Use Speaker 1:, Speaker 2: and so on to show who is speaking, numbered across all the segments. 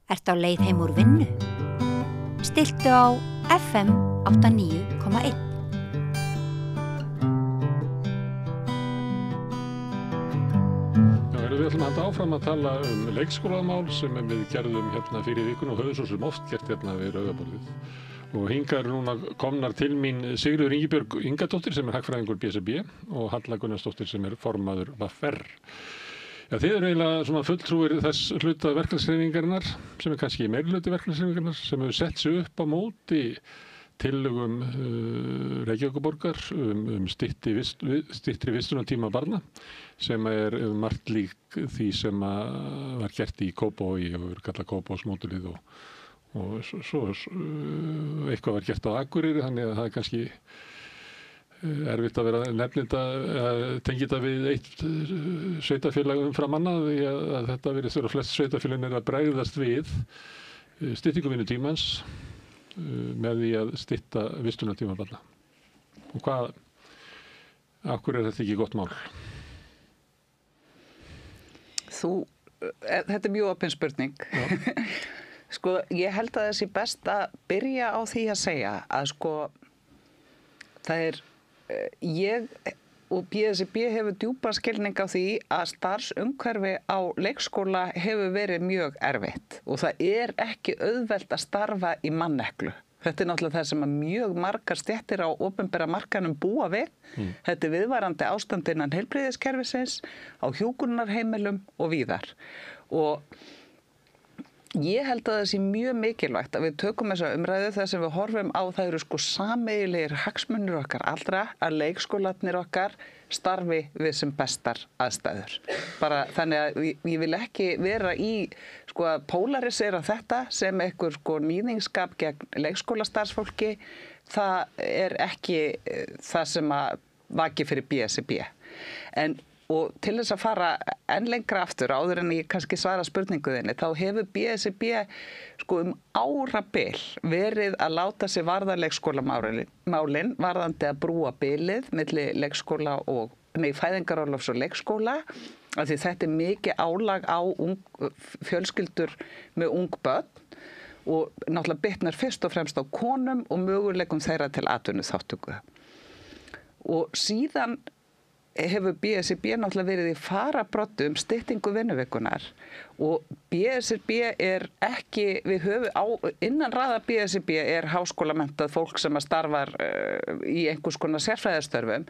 Speaker 1: Ertu á leið heim úr vinnu? Stilltu á FM 89,1.
Speaker 2: Við ætlum að halda áfram að tala leikskólamál sem við gerðum hérna fyrir vikuna og höfum svo sem oft gert hérna við Rauðaborðið. Og hingað núna komnar til mín Sigríður Ingibjörg Ingadóttir sem hagfræðingur BSRB og Halla Gunnarsdóttir sem formaður VR. Já, þið eru eiginlega svona fulltrúir þess hluta verkalýðshreyfingarinnar sem kannski meirihluti verkalýðshreyfingarinnar sem hefur sett sig upp á móti tillögum Reykjavíkurborgar styttri vistunartíma barna sem margt lík því sem var gert í Kópavogi og er kallað Kópavogsmódelið og svo eitthvað var gert á Akureyri, þannig að það er kannski erfitt að vera nefnda tengja þetta við eitt sveitarfélag umfram annað því að þetta virðist vera flest sveitarfélögin að bregðast við styttingu vinnutímans með því að stytta vistunartíma barna. Og af hverju er þetta ekki gott mál?
Speaker 3: Þetta er mjög opin spurning. Sko, ég held að það sé best að byrja á því að segja að sko, það ég og BSRB hefur djúpan skilning á því að starfsumhverfi á leikskóla hefur verið mjög erfitt og það er ekki auðvelt að starfa í manneklu. Þetta er náttúrulega það sem að mjög margar stéttir á opinbera markanum búa við. Þetta er viðvarandi ástand innan heilbrigðiskerfisins, á hjúkrunarheimilum og víðar. Og ég held að það sé mjög mikilvægt að við tökum þessa umræðu þar sem við horfum á það eru sko sameiginlegir hagsmunir okkar allra að leikskólarnir okkar starfi við sem bestar aðstæður. Bara þannig að ég vil ekki vera í sko að polarisera þetta sem einhver sko nýðingskap gegn leikskólastarfsfólki. Það er ekki það sem að vaki fyrir BSRB. Og til þess að fara enn lengra aftur áður en ég kannski svara spurninguðinni, þá hefur BSRB sko árabil verið að láta sig varða leikskólamálin varðandi að brúa bilið milli leikskóla og fæðingarorlofs og leikskóla, af því þetta er mikið álag á fjölskyldur með ung börn og náttúrulega bitnar fyrst og fremst á konum og möguleikum þeirra til atvinnuþátttöku. Og síðan hefur BSRB náttúrulega verið í fararbroddi styttingu vinnuvikunar og BSRB er ekki, innan raða BSRB er háskólamenntað fólk sem að starfar í einhvers konar sérfræðistörfum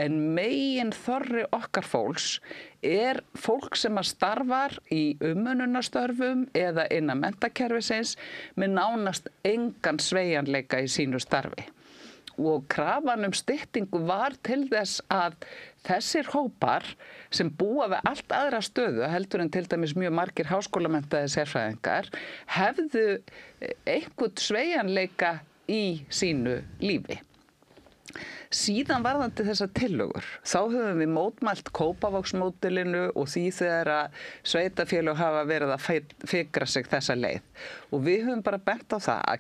Speaker 3: en megin þorri okkar fólks er fólk sem að starfar í umönnunarstörfum eða innan menntakerfisins með nánast engan sveigjanleika í sínu starfi. Og krafan styttingu var til þess að þessir hópar sem búa við allt aðra stöðu heldur en til dæmis mjög margir háskólamenntaðir sérfræðingar hefðu einhvern sveigjanleika í sínu lífi. Síðan varðandi þessar tillögur, þá höfum við mótmælt Kópavogsmódelinu og því þegar að sveitarfélög hafa verið að fikra sig þessa leið. Og við höfum bara bent á það að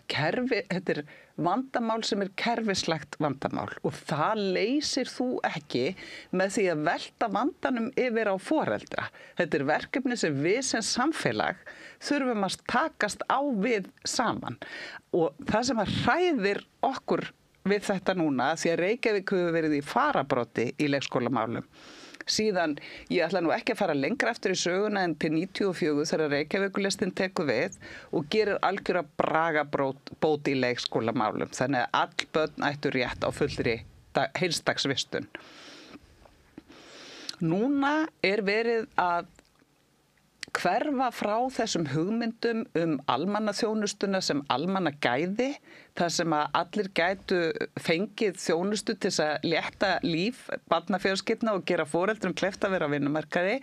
Speaker 3: þetta er vandamál sem er kerfislegt vandamál og það leysir þú ekki með því að velta vandanum yfir á foreldra. Þetta er verkefni sem við sem samfélag þurfum að takast á við saman og það sem að hræðir okkur við þetta núna því að Reykjavík hefur verið í fararbroddi í leikskólamálum. Síðan, ég ætla nú ekki að fara lengra eftir í söguna en til 94 þegar Reykjavíkurlistinn tekur við og gerir algjöra bragabót í leikskólamálum. Þannig að all börn ættu rétt á fullri heilsdagsvistun. Núna er verið að hverfa frá þessum hugmyndum almannaþjónustuna sem almannagæði, þar sem að allir gætu fengið þjónustu til þess að létta líf barnafjölskyldna og gera foreldrum kleift að vera á vinnumarkaði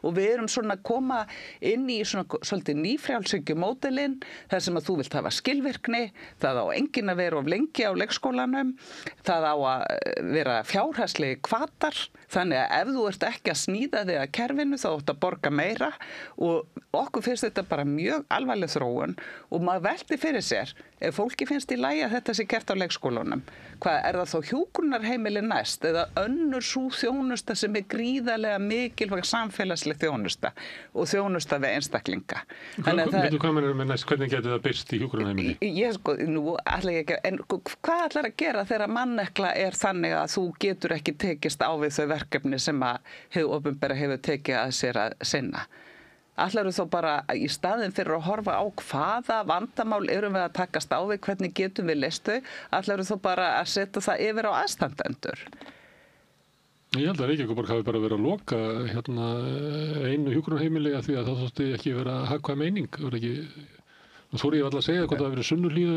Speaker 3: og við erum svona að koma inn í svona svolítið nýfrjálshyggjumódelin þar sem að þú vilt hafa skilvirkni, það á enginn að vera of lengi á leikskólanum, það á að vera fjárhagslegi hvatar, þannig að ef þú ert ekki að sníða þig að kerfinu þá átt að borga meira og okkur finnst þetta bara mjög alvarleg þróun og maður velti fyrir sér ef fólki finnst í lagi að þetta sé gert á leikskólunum, hvað það þá hjúkrunarheimili næst eða önnur sú þjónusta sem gríðarlega mikilvæg samfélagsleg þjónusta og þjónusta við einstaklinga.
Speaker 2: Veitu hvað maður með næst, hvernig getur það birst í hjúkrunarheimili?
Speaker 3: Ég sko, nú ætla ég ekki, en hvað ætlar að gera þegar mannekla þannig að þú getur ekki tekist á við þau verkefni sem að hið opinbera hefur tekið að sér að sinna? Ætlarðu þó bara í staðinn fyrir að horfa á hvaða vandamál erum við að takast á við, hvernig getum við leyst þau, ætlarðu þó bara að setja það yfir á aðstandendur?
Speaker 2: Ég held að Reykjavíkurborg hafi bara verið að loka einu hjúkrunarheimili af því að það þótti ekki vera hagkvæm eining. Þú þóri ég alltaf að segja hvort það hafi verið Sunnuhlíð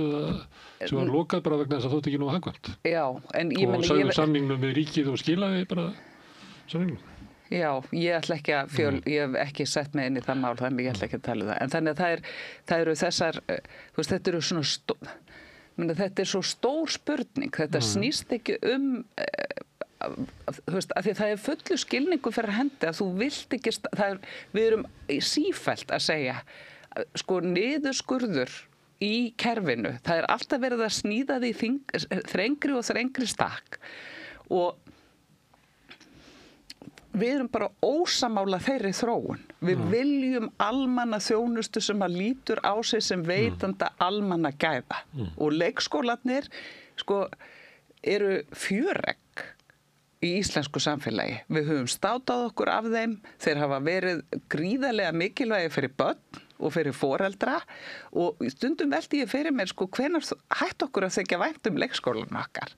Speaker 2: sem var lokað bara vegna þess að þótti ekki nú hagkvæmt.
Speaker 3: Já, en ég
Speaker 2: og sagði samningnum við ríkið og skilaði bara samningnum.
Speaker 3: Já, ég ætla ekki að ég hef ekki sett mig inn í það mál, þannig ég ætla ekki að tala það. En þannig að það eru þessar, þetta eru svona þetta er svo stór spurning, þetta snýst ekki af því það er fullu skilningu fyrir hendi að þú vilt ekki, við erum sífellt að segja, sko niðurskurður í kerfinu, það er alltaf verið að sníða því þrengri og þrengri stakk og við erum bara ósamála þeirri þróun. Við viljum almanna þjónustu sem að lítur á sig sem veitanda almanna gæða og leikskólarnir sko eru fjöregg í íslensku samfélagi. Við höfum státað okkur af þeim, þeir hafa verið gríðarlega mikilvægi fyrir börn og fyrir foreldra og stundum velti ég fyrir mér sko hvenær hætt okkur að þykja vænt leikskólan okkar.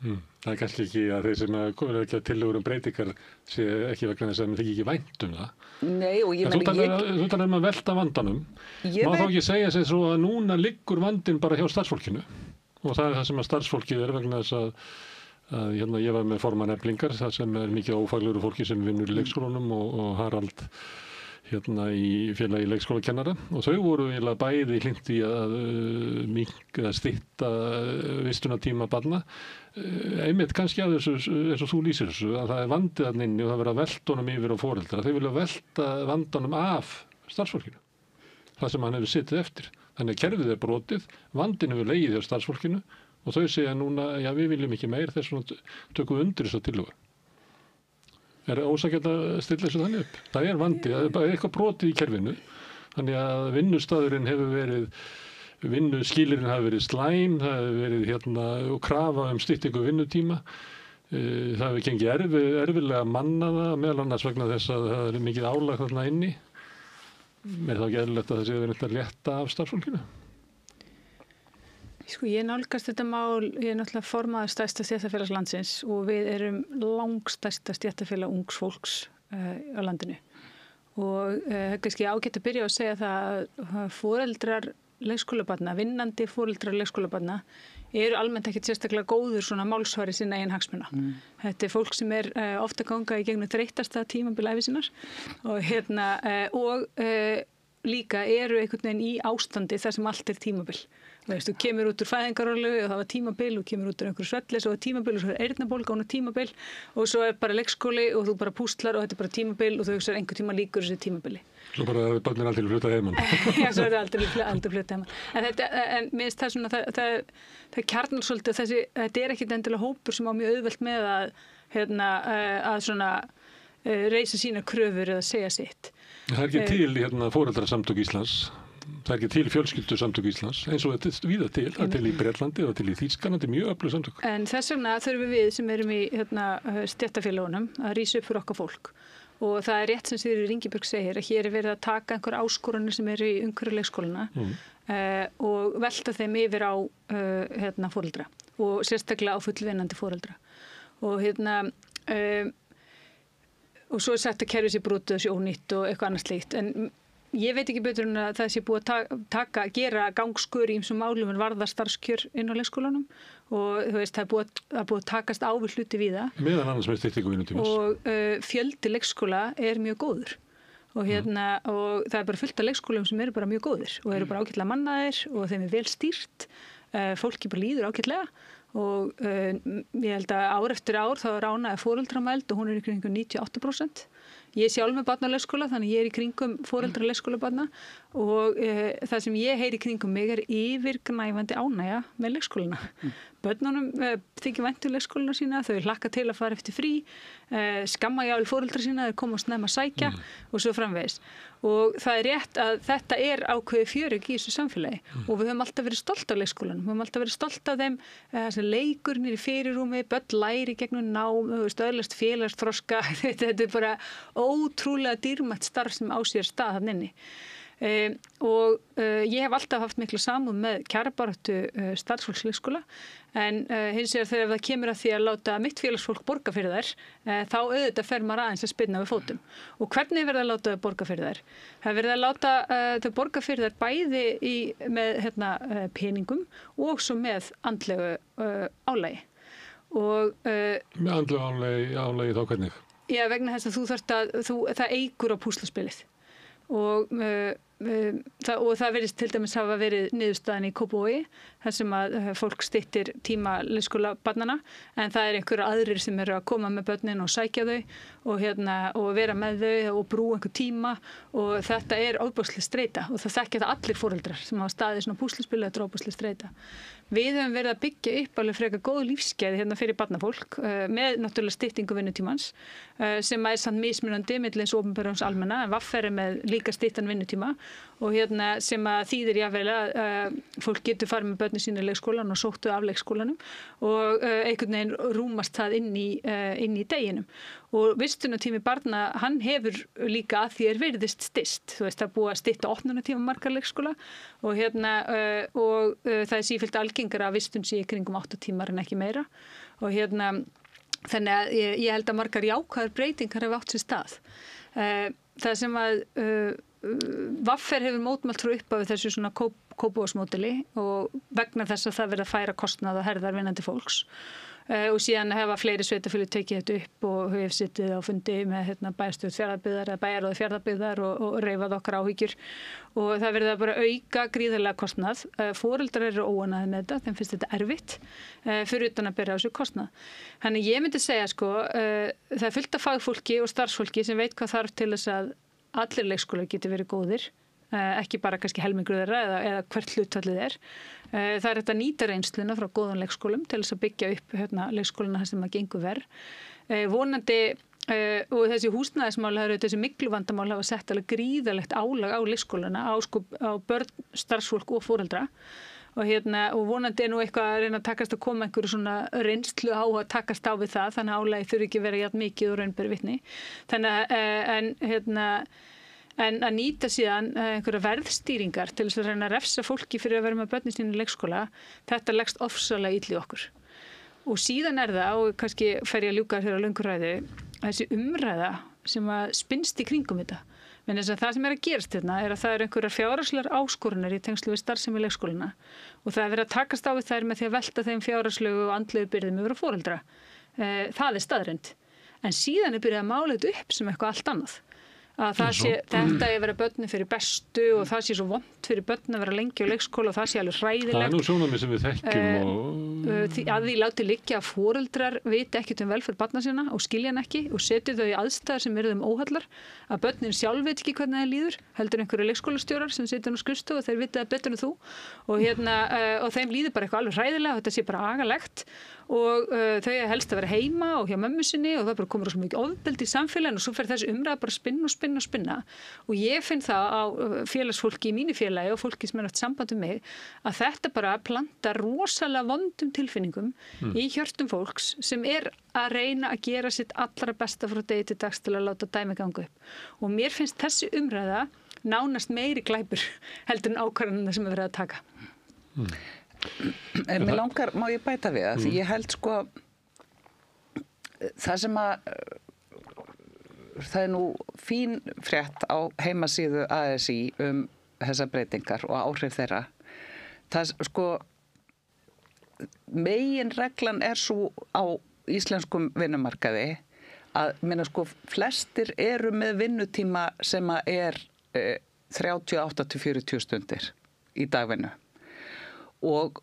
Speaker 2: Það er kannski ekki að þeir sem komið ekki að tillögur breytingar sé ekki vegna þess að þeir þykja ekki vænt það.
Speaker 3: Nei, og ég
Speaker 2: Þú talar að velta vandanum. Má þá ekki segja sér svo að núna liggur vandinn bara hjá starfsfólkinu og það er það sem að starfsfólkið vegna þess að ég var með formann Eflingar, það sem mikið ófaglegur fólki sem vinnur í leikskólanum og Harald í félagi leikskólakennara og þau voru eiginlega bæði hlynnt í að stytta vistunartíma barna einmitt kannski að þessu eins og þú lýsir þessu að það er vandið þarna inni og það verið að velta honum yfir á foreldra, þau vilja velta vandanum af starfsfólkinu það sem hann hefur sittið eftir þannig að kerfið er brotið, vandinn hefur legið hjá starfsfólkinu og þau segja núna já við viljum ekki meir þess vegna tökum við undir þessa tillögu. Er ósækjart að stilla þessu þannig upp? Það er vandi, það er bara eitthvað brotið í kerfinu þannig að vinnustaðurinn hefur verið vinnuskilirinn hafi verið slæm, það hefur verið og krafa styttingu vinnutíma það hefur gengið erfiðlega mannaða meðal annars vegna þess að það er mikið álag þarna inni er þá ekki eðlilegt að það sé verið að létta af starfsfólkinu?
Speaker 4: Sko ég nálgast þetta mál, ég er náttúrulega formaður stærsta stéttarfélags landsins og við erum langstærsta stéttarfélag ungs fólks á landinu og kannski ágætt að byrja að segja það að foreldrar leikskólabarna, vinnandi foreldrar leikskólabarna eru almennt ekkert sérstaklega góður svona málsvari sinna eigin hagsmuna. Þetta er fólk sem er ofta ganga í gegnum þreyttasta tímabil ævi sinnar og líka eru einhvern veginn í ástandi þar sem allt er tímabil. Þú kemur út úr fæðingarorlofi og það var tímabil og kemur út úr einhverju svefnleysi og tímabil og svo er eyrnabólga og hún er tímabil og svo er bara leikskóli og þú bara pústlar og þetta er bara tímabil og þú hugsar einhver tíma líkur þessu tímabili.
Speaker 2: Svo bara barnir aldrei fluta heimann.
Speaker 4: Já, svo er það aldrei fluta heimann. En mér finnst það svona, það kjarnar svolítið þetta er ekkit endilega hópur sem á mjög auðvelt með að svona reisa sína kröfur eða segja sitt.
Speaker 2: Það er ekki til foreldrasamtök Íslands. Það er ekki til fjölskyldusamtök Íslands eins og þetta er víða til, það er til í Bretlandi og til í Þýskalandi, mjög öflug samtök. En
Speaker 4: þess vegna þurfum við sem erum í stéttarfélögunum að rísa upp fyrir okkar fólk og það er rétt sem Sigríður Ingibjörg segir að hér er verið að taka einhver áskoranir sem eru í umhverju leikskólana og velta þeim yfir á foreldra og sérstaklega á fullvinnandi foreldra og og svo er sagt að kerfið sé brotið og sé ónýtt og eitthvað annað slíkt en ég veit ekki betur en að það sé búið að gera gangskur í ýmsum málum en varða starfskjör inn á leikskólanum og það er búið að takast á við hluti við það.
Speaker 2: Meðan annars með styttingu vinnutímans.
Speaker 4: Og fjöldi leikskóla er mjög góður og og það er bara fullt af leikskólum sem eru bara mjög góðir og eru bara ágætlega mannaðir og þeim er vel stýrt, fólki bara líður ágætlega og ég held að ár eftir ár þá er ánægja foreldramæld og hún er ykkur 98% Ég er sjálf með barn á leikskóla, þannig ég er í kringum foreldra leikskólabarna og það sem ég heyri í kringum mig er yfirgnæfandi ánægja með leikskólana. Börnunum þykir vænt leikskólana sína, þau hlakka til að fara eftir frí, skamma jáfnvel foreldra sína, þau koma snemma að sækja og svo framvegis. Og það er rétt að þetta er ákveðið fjörug í þessu samfélagi og við höfum alltaf verið stolt af leikskólanum, við höfum alltaf verið stolt af þeim, þessi leikur niður í fyrirrúmi, börn læri gegnum nám, öðlast félagsþroska, þetta er bara ótrúlega dýrmætt starf sem á sér stað þarna inni. Ég hef alltaf haft mikla samúð með kjarabaráttu starfsfólks leikskóla en hins vegar þegar það kemur að því að láta mitt félagsfólk borga fyrir þær þá auðvitað fer maður aðeins að spyrna við fótum. Og hvernig er verið að láta þau borga fyrir þær? Það er verið að láta þau borga fyrir þær bæði með peningum og svo með andlegu álagi.
Speaker 2: Með andlegu álagi þá hvernig?
Speaker 4: Já, vegna þess að þú þarft að það eykur á púslaspilið. Og það verðist til dæmis hafa verið niðurstaðan í Kópavogi þar sem að fólk styttir tíma leikskólabarnanna en það er einhverja aðrir sem eru að koma með börnin og sækja þau og vera með þau og brúa einhver tíma og þetta er ofboðsleg streita og það þekkja það allir foreldrar sem hafa staðið svona púsluspil þetta er ofboðsleg streita. Við höfum verið að byggja upp alveg frekar góð lífsgæði hérna fyrir barnafólk með náttúrulega styttingu vinnutímans sem er samt mismunandi milli hins opinbera og hins almenna en VR er með líka styttan vinnutíma og sem að þýðir jáfnvel að fólk getur farið með börnin sína í leikskólan og sóttu af leikskólanum og einhvern veginn rúmast það inn í deginum. Og vistunartími barna, hann hefur líka að því virðist styst. Þú veist, það er búið að stytta opnunartíma margar leikskóla og það er sífellt algengara að vistun sé í kringum 8 tímar en ekki meira. Og þannig að ég held að margar jákvæðar breytingar hafa átt sér stað. Það sem að VR hefur mótmælt frá upphafi þessu svona Kópavogsmódeli og vegna þess að það verið að færa kostnað og herðar vinnandi fólks. Og síðan hefa fleiri sveitarfélög tekið þetta upp og hefur sittið á fundi með bæjarstjórn Fjarðabyggðar eða bæjarráð Fjarðabyggðar og reifað okkar áhyggjur og það verið að bara auka gríðarlega kostnað. Foreldrar eru óánægðir með þetta, þeim finnst þetta erfitt fyrir utan að bera á þessu kostnað. Þannig ég myndi segja það er fullt af fagfólki og starfsfólki sem veit hvað þarf til þess að allir leikskólar geti verið góðir. Ekki bara kannski helmingur þeirra eða hvert hlutfallið er. Það er þetta nýta reynsluna frá góðan leikskólum til þess að byggja upp leikskólana sem að gengur verð. Vonandi og þessi húsnæðismál, þessi mygluvandamál hafa sett alveg gríðalegt álag á leikskólana, á börn, starfsfólk og foreldra. Og vonandi er nú eitthvað að reyna að takast að koma einhverju svona reynslu á að takast á við það, þannig að álagi þurfi ekki vera jafn mikið og raun ber vitni. En að nýta síðan einhverja verðstýringar til þess að reyna að refsa fólki fyrir að vera með börnin sín í leikskóla, þetta leggst ofsalega illa í okkur. Og síðan er það, og kannski fer ég að ljúka þér á lönguræðu, þessi umræða sem að spinnst í kringum þetta. Men þess að það sem er að gerast hérna er að það eru einhverjar fjárhagslegar áskoranir í tengslu við starfsemi leikskólana og það er verið að takast á við þær með því að velta þeim fjárhagslegu og andlegu byrðum yfir á foreldra. Það er staðreynd. En síðan er byrjað að mála þetta upp sem eitthvað allt annað. Að þetta er verið börnin fyrir bestu og það sé svo vont fyrir börnin að vera lengi á leikskóla og það sé alveg hræðilegt.
Speaker 2: Það er nú sjónarmið sem við þekkjum
Speaker 4: að því láti liggja að foreldrar viti ekkert velferð barna sinna og skilja hann ekki og setja þau í aðstæður sem eru þeim óhallar að börnin sjálf veit ekki hvernig það líður heldur einhverju leikskólastjórar sem sitja á skrifstofu og þeir vita það betur en þú og þeim líður bara eitthvað alveg hræðilega og þetta sé bara agalegt og þau helst að vera heima og hjá mömmu sinni og það bara komur svo mikið ofbeldi í samfélaginu og svo fer þessi umræða bara að spinna og ég finn það á félagsfólki í mínu félagi og fólki sem er haft samband um mig að þetta bara plantar rosalega vondum tilfinningum í hjörtum fólks sem er að reyna að gera sitt allra besta frá degi til dags til að láta dæmi ganga upp og mér finnst þessi umræða nánast meiri glæpur heldur en ákvarðanirnar sem er verið að taka.
Speaker 3: Mér langar, má ég bæta við það, því ég held það sem að það er nú fín frétt á heimasíðu ASÍ þessar breytingar og áhrif þeirra. Það meginreglan er svo á íslenskum vinnumarkaði að flestir eru með vinnutíma sem að er 38 til 40 stundir í dagvinnu. Og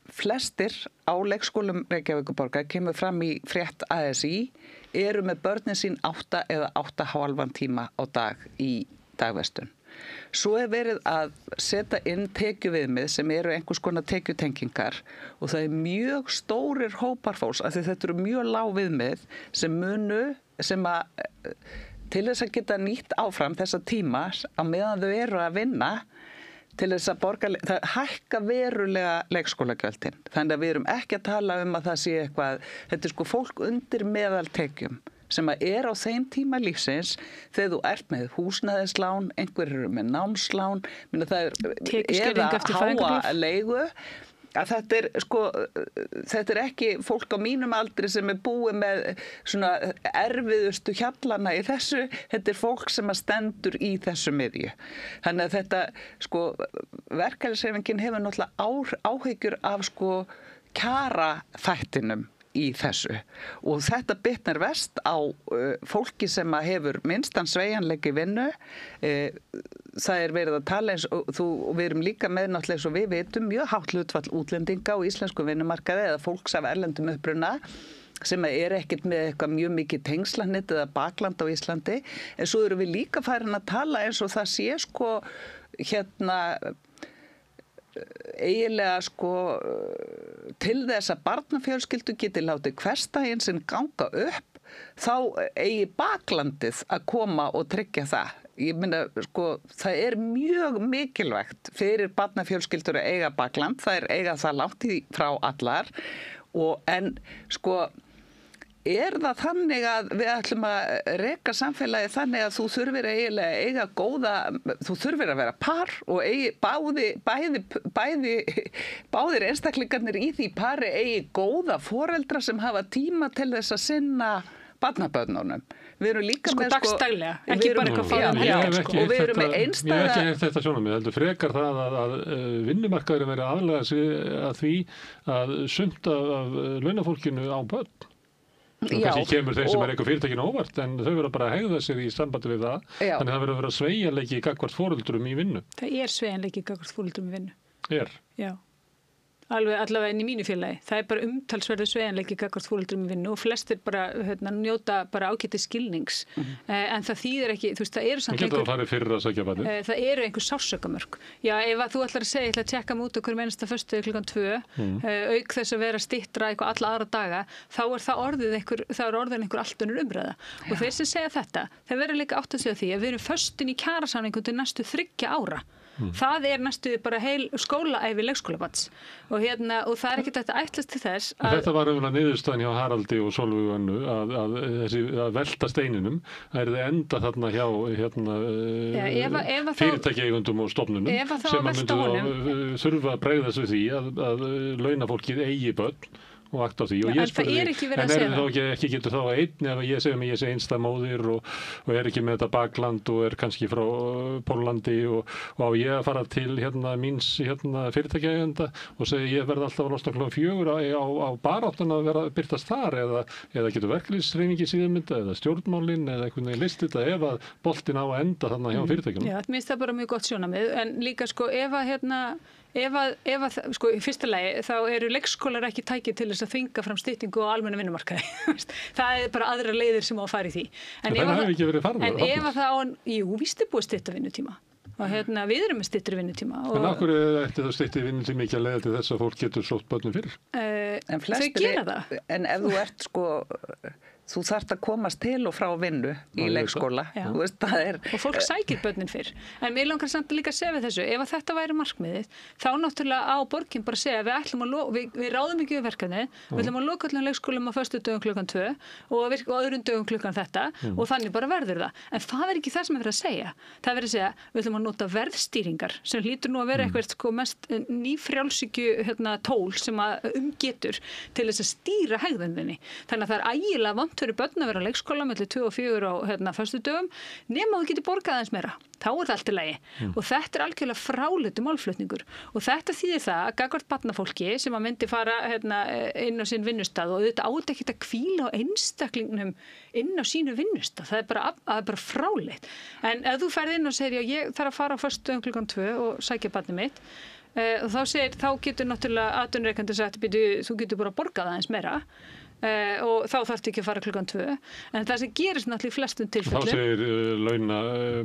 Speaker 3: flestir á leikskólum Reykjavíkurborgar kemur fram í frétt ASÍ eru með börnin sín 8 eða 8,5 tíma á dag í dagvistun. Svo verið að setja inn tekjuviðmið sem eru einhvers konar tekjutengingar og það mjög stórir hópar fólks, af því þetta eru mjög lág viðmið sem að til þess að geta nýtt áfram þessa tíma á meðan þau eru að vinna til þess að það hækka verulega leikskólagjöldin. Þannig að við erum ekki að tala að það sé eitthvað, þetta sko fólk undir meðaltekjum sem að á þeim tíma lífsins þegar þú ert með húsnæðislán, einhverjir eru með námslán, eða háa leigu, að þetta ekki fólk á mínum aldri sem búið með svona erfiðustu hjallana í þessu, þetta fólk sem að stendur í þessu miðju. Þannig að þetta, verkalýðshreyfingin hefur náttúrulega áhyggjur af kjaraþættinum í þessu og þetta bitnar verst á fólki sem að hefur minnstan sveigjanleika í vinnu. Það verið að tala eins og við erum líka með náttúrulega eins og við vitum mjög hátt hlutfall útlendinga á íslensku vinnumarkaði eða fólks af erlendum uppruna sem ekkert með eitthvað mjög mikið tengslanit eða bakland á Íslandi, en svo erum við líka farin að tala eins og það sé eiginlega til þess að barnafjölskyldu geti látið hversdaginn sinn ganga upp, þá eigi baklandið að koma og tryggja það. Ég meina, það mjög mikilvægt fyrir barnafjölskyldur að eiga bakland, það eiga það langt frá allar, en það þannig að við ætlum að reka samfélagi þannig að þú þurfir eiginlega að eiga góða, þú þurfir að vera par og báðir einstaklingarnir í því pari eigi góða foreldra sem hafa tíma til þess að sinna barnabörnunum. Við erum líka með
Speaker 4: dagstaglega, ekki bara eitthvað fáðan helgar.
Speaker 3: Og við erum með einstæða...
Speaker 2: Ég hef ekki þetta sjónarmið, heldur frekar það að vinnumarkaðurinn verið aðlaga sig að því að sumt af launafólkinu á börn. Kannski kemur þeir sem eitthvað fyrirtækinu óvart, en þau verða bara að hegða sig í sambandi við það. Þannig það verður að vera sveigjanleiki gagnvart foreldrum í vinnu.
Speaker 4: Það sveigjanleiki gagnvart foreldrum í vinnu. Já. Allavega inn í mínu félagi. Það bara umtalsverður sveigjanleiki gagnvart foreldrum í vinnu og flestir bara njóta bara ágætis skilnings. En það þýðir ekki, það eru samt
Speaker 2: einhver... Það farið fyrir að sækja barnið. Það
Speaker 4: eru einhver sársaukamörk. Já, ef þú ætlar að segja, ég ætla að tjekka mig út okkur mennsta föstudag 2, auk þess að vera styttra eitthvað alla aðra daga, þá það orðin einhver allt önnur umræða. Og þeir sem segja þetta, þeir verða líka átt að segja því að við erum föstin í kjarasamningum til næstu 3 ára. Það næstu bara heil skólaæfi leikskólabarns og það ekki þetta ætlast til þess að... Þetta var niðurstaðan hjá Haraldi og Sólveigu Önnu að velta steininum að það enda þarna hjá fyrirtækjaeigundum og stofnunum sem að myndu þurfa að bregða sig því að launafólkið eigi börn og akt á því og ég spurði, en þá ekki getur þá einn ef ég segi mig, ég segi einstæð móðir og ekki með þetta bakland og kannski frá Póllandi og á ég að fara til míns fyrirtækjaeigenda og segi ég verði alltaf að losna klukkan 4 á baráttan að vera að birtast þar eða getur verkalýðshreyfingi síðanmynda eða stjórnmálin eða einhvern veginn list þetta ef að boltinn á að enda þarna hjá fyrirtækjunum. Já, mér finnst það bara mjög gott sjónarmið en líka ef að í fyrsta lagi þá eru leikskólar ekki tækið til þess að þvinga fram styttingu á almenna vinnumarkaði. Það bara aðra leiðir sem á að fara í því. En
Speaker 2: það hefur ekki verið farið.
Speaker 4: En ef að víst búið stytta vinnutíma. Og við erum með styttri vinnutíma.
Speaker 2: En af hverju ætti það styttri vinnutíma ekki að leiða til þess að fólk getur sótt börnum fyrir?
Speaker 4: Þau gera það.
Speaker 3: En ef þú ert þú þarft að komast til og frá vinnu í leikskóla.
Speaker 4: Og fólk sækir börnin fyrr. En mér langar samt líka að segja við þessu, ef að þetta væri markmiðið, þá náttúrulega á borgin bara að segja við ráðum ekki við verkefnið, við ætlum að loka allan leikskólum á föstudögum klukkan 2 og öðrum dögum klukkan þetta og þannig bara verður það. En það er ekki það sem er verið að segja. Það er verið að segja, við ætlum að nota verðstýringar sem hlýtur nú að vera eitthvað mest nýfrjálshyggju tól sem getur til þess að stýra hegðuninni. Þannig að það er ægilega vont fyrir börn að vera á leikskóla milli 2 og 4 á föstudögum nema þú getur borgað aðeins meira. Þá það allt í lagi. Og þetta algjörlega fráleitur málflutningur. Og þetta þýðir það að gagnvart barnafólki sem að myndi fara inn á sinn vinnustað og auðvitað átt ekkert að hvíla á einstaklingnum inn á sínu vinnustað. Það er bara fráleit. En ef þú ferð inn og segir ég þarf að fara á föstudögum klukkan 2 og sækja barnið mitt þá getur náttúrulega atvinnurekandi sagt þú getur bara borgað aðeins meira. og þá þarftu ekki að fara klukkan 2. En það sem gerist náttúrulega í flestum tilfellum.
Speaker 2: Þá segir launa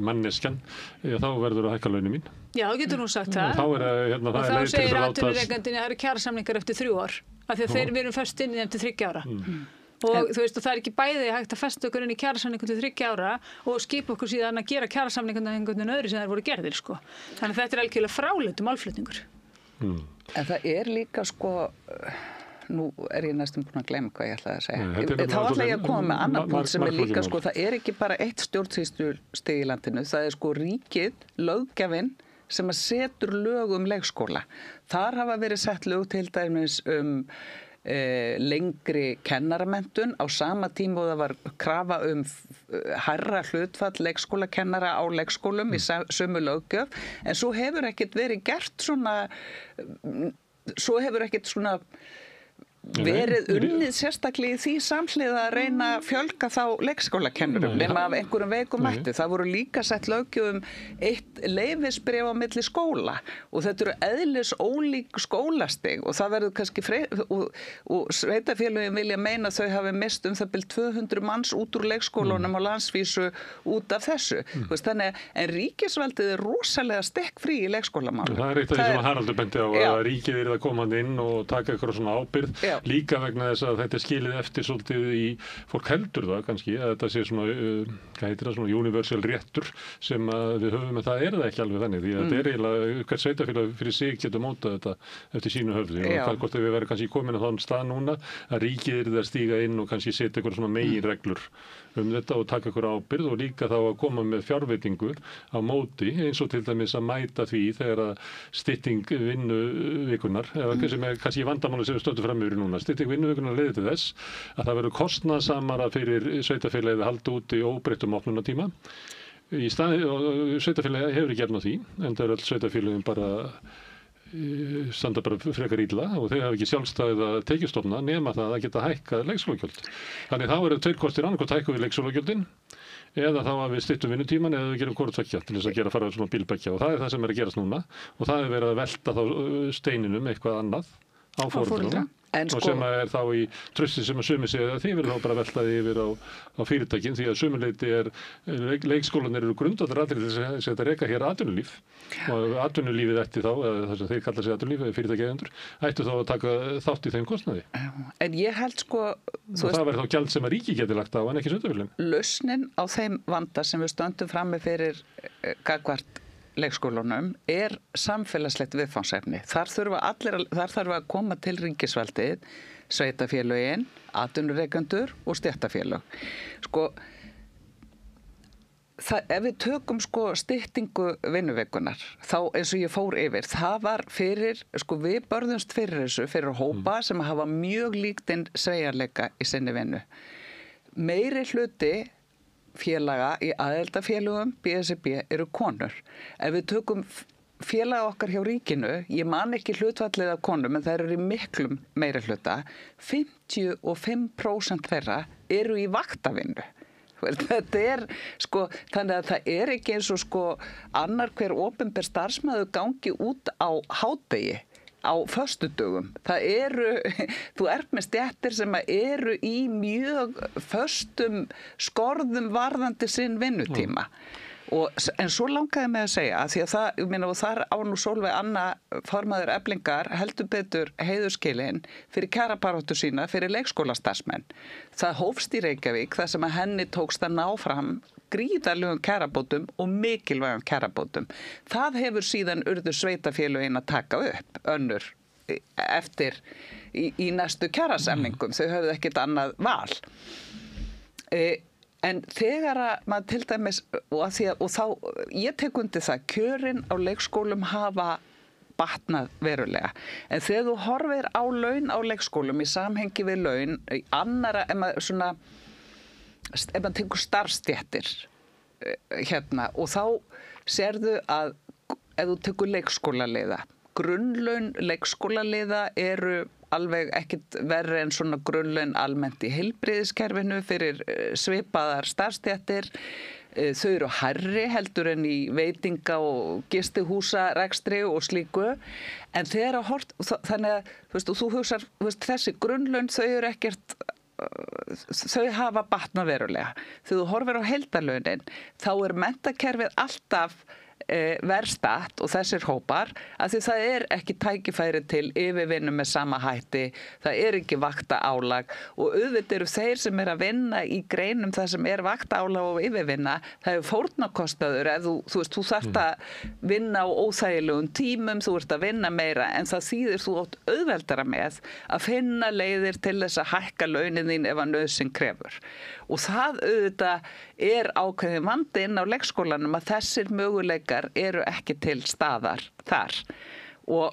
Speaker 2: manneskjan, þá verður að hækka launin mín.
Speaker 4: Já, þá getur nú sagt það.
Speaker 2: Og þá er
Speaker 4: og þá segir atvinnurekandinn að það eru kjarasamningar eftir 3 ár. Af því að við erum föst inn í þeim til 3 ára. Og þú veist, og það er ekki bæði hægt að festa okkur inn í kjarasamningum til 3 ára og skipa okkur síðan að gera kjarasamningum einhvern öðru sem þær voru gerðir, sko. Þannig að þetta er algjörlega fráleitur málflutningur.
Speaker 3: En það er líka, sko, nú er ég næstum búin að gleyma hvað ég ætlaði að segja. Þá ætla ég að koma með annar punkt sem er líka, sko, það er ekki bara eitt stjórnsýslustig í landinu, það er sko ríkið, löggjafinn, sem að setur lög leikskóla. Þar hafa verið sett lög til dæmis lengri kennaramenntun á sama tíma og það var krafa hærra hlutfall leikskólakennara á leikskólum í sömu löggjöf, en svo hefur ekkert verið gert svona verið unnið sérstaklega í því samhliða að reyna að fjölga þá leikskólakennurum nema af einhverjum veikum mætti. Það voru líka sett löggjöf eitt leyfisbréf á milli skóla og þetta eru eðlis ólík skólastig og það verður kannski og sveitafélögin vilja meina að þau hafi mist það bil 200 manns út úr leikskólunum á landsvísu út af þessu. Þannig en ríkisvaldið er rosalega stekkfrí í leikskólamálum.
Speaker 2: Það er eitt af því sem Haraldur bendi á að ríkið er að koma inn og taka eitthvað svona ábyrgð. Líka vegna þess að þetta er skilið eftir svolítið í, fólk heldur það kannski, að þetta sé svona, hvað heitir það, svona universal réttur sem við höfum, en það er það ekki alveg þannig, því að þetta er eiginlega, hvert sveitafélag fyrir sig getur mótað þetta eftir sínu höfði og hvað hvort við verðum kannski komin á þann stað núna að ríkið er það að stíga inn og kannski setja eitthvað svona meginreglur þetta og taka eitthvað ábyrgð og líka þá að koma með fjárveitingu á móti eins og til dæmis að mæta því þegar að stytting vinnuvikunar eða sem er kannski vandamáli sem við stöndum fram yfir núna. Stytting vinnuvikunar leiðir til þess að það verður kostnaðarsamara fyrir sveitafélagið að halda út í óbreyttum opnunartíma. Í staði og sveitafélagið hefur ekki efna því en það er öll sveitafélagin bara standa bara frekar illa og þau hafa ekki sjálfstæða tekjustofna nema það að geta hækkað leikskólagjöld. Þannig þá eru 2 kostir annarkvort hækkum við leikskólagjöldin eða þá að við styttum vinnutíman eða við gerum hvort tveggja til þess að gera fara svona bílbeggja og það er það sem er að gerast núna og það er verið að velta þá steininum eitthvað annað á foreldrunum og sem er þá í trausti sem að sumi segja að þið verður þá bara veltaði yfir á fyrirtækin því að sumuleyti leikskólanir eru grundvallar allir þess að þetta reka hér atvinnulíf og atvinnulífið ætti þá, eða það sem þeir kalla sig atvinnulíf eða fyrirtækjaeigendur, ættu þá að taka þátt í þeim kostnaði. En
Speaker 3: ég held sko
Speaker 2: og það verður þá gjald sem að ríki geti lagt á en ekki sveitafélögin.
Speaker 3: Lausnin á þeim vanda sem við stöndum frammi fyrir gagnvart leikskólunum er samfélagslegt viðfangsefni. Þar þarf að koma til ríkisvaldið, sveitafélögin, atvinnurekendur og stéttarfélög. Sko, ef við tökum sko styttingu vinnuvikunar, þá eins og ég fór yfir, það var fyrir, sko við börðumst fyrir þessu, fyrir hópa sem hafa mjög líktinn sveigjanleika í sinni vinnu. Meiri hluti félaga í aðildafélögum BSRB eru konur. Ef við tökum félaga okkar hjá ríkinu, ég man ekki hlutfallið af konum, en það eru í miklum meiri hluta, 55% þeirra eru í vaktavinnu. Þetta er, sko, þannig að það er ekki eins og sko annar hver opinber starfsmaður gangi út á hádegi á föstudögum. Það eru, þú ert með stéttir sem eru í mjög föstum skorðum varðandi sinn vinnutíma. En svo langaði mig að segja, því að það, ég meina, og þar á nú Sólveig Anna formaður Eflingar heldur betur heiðurskilin fyrir kjarabaráttu sína fyrir leikskólastarfsmenn. Það hófst í Reykjavík þar sem að henni tókst að ná fram gríðarlegum kjarabótum og mikilvægum kjarabótum. Það hefur síðan urðu sveitafélögin að taka upp önnur eftir í næstu kjarasamningum. Þau höfðu ekkert annað val. En þegar að maður til dæmis, og þá, ég tek undir það, kjörin á leikskólum hafa batnað verulega. En þegar þú horfir á laun á leikskólum í samhengi við laun, í annara, ef maður tekur starfstéttir hérna, og þá sérðu að ef þú tekur leikskólaliða, grunnlaun leikskólaliða eru alveg ekkit verri en svona grunnlaun almennt í heilbrigðiskerfinu fyrir svipaðar starfstéttir. Þau eru hærri heldur en í veitinga- og gistihúsarekstri og slíku. En þegar að hort, þannig að þú hugsar, þessi grunnlaun, þau eru ekkert þau hafa batnað verulega. Þegar þú horfir á heildarlaunin, þá menntakerfið alltaf verðstatt og þessir hópar að því það ekki tækifæri til yfirvinnu með sama hætti, það ekki vakta álag og auðvitað eru þeir sem að vinna í greinum það sem vakta álag og yfirvinna, það fórnarkostnaður ef þú veist, þú þarft að vinna á óþægilegum tímum, þú ert að vinna meira en það þýðir þú átt auðveldara með að finna leiðir til þess að hækka launin þín ef að nauðsyn krefur. Og það auðvitað ákveðin vandi inn á leikskólanum að þessir möguleikar eru ekki til staðar þar. Og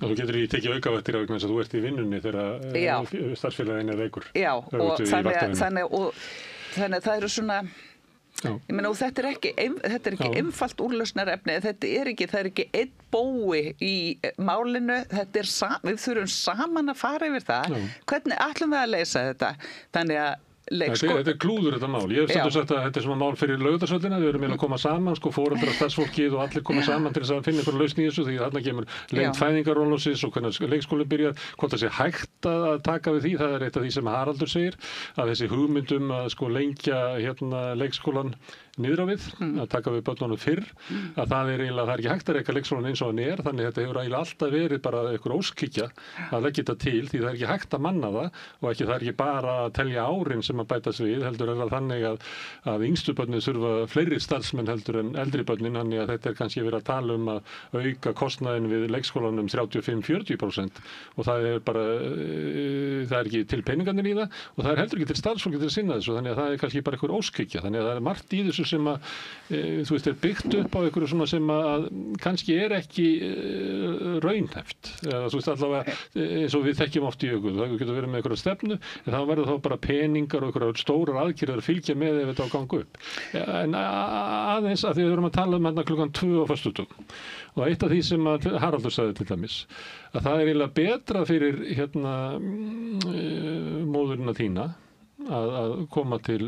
Speaker 2: þú getur í tekið aukavættir á vegna þess að þú ert í vinnunni þegar starfsfélagin veikur.
Speaker 3: Já, og þannig það eru svona ég meina, og þetta ekki einfalt úrlausnarefni, það ekki einn bói í málinu, við þurfum saman að fara yfir það. Hvernig ætlum við að leysa þetta? Þannig að
Speaker 2: Þetta klúður þetta mál. Ég hef stundum sagt að þetta svona mál fyrir Laugardalsvöllina, við erum að koma saman, foreldrar, starfsfólkið og allir koma saman til þess að finna einhverja lausn í þessu því að þarna kemur lengt fæðingarorlofsins og hvernig leikskólinn byrjar, hvort það sé hægt að taka við því, það eitt af því sem Haraldur segir, að þessi hugmyndum að lengja leikskólan niður á við, að taka við börnunum fyrr, að það eiginlega, það ekki hægt að reka leikskólan eins og hann þannig þetta hefur eiginlega alltaf verið bara einhver óskikja að leggja þetta til, því það ekki hægt að manna það og það ekki bara að telja árin sem að bætast við, heldur það þannig að yngstu börnin þurfa fleiri starfsmenn heldur en eldri börnin, þannig að þetta kannski verið að tala að auka kostnaðin við leikskólanum 35-40% og það bara, það ekki til peningarnir í það og það heldur ekki til starfsfólki til að sinna þessu, þannig að það kannski bara einhver óskikja, þannig að það margt í þessu sem að, þú veist, byggt upp á einhverju svona sem að kannski ekki raunhæft. Þú veist, allavega, eins og við þekkjum oft í augun, það getur verið með einhverja stefnu, en það verður þá bara peningar og einhverja stórar aðgerðir að fylgja með ef þetta á gangu upp. En aðeins að því við erum að tala hérna klukkan 2 á föstudögum. Og eitt af því sem að Haraldur sagði til dæmis, að það eiginlega betra fyrir móðurina þína að koma til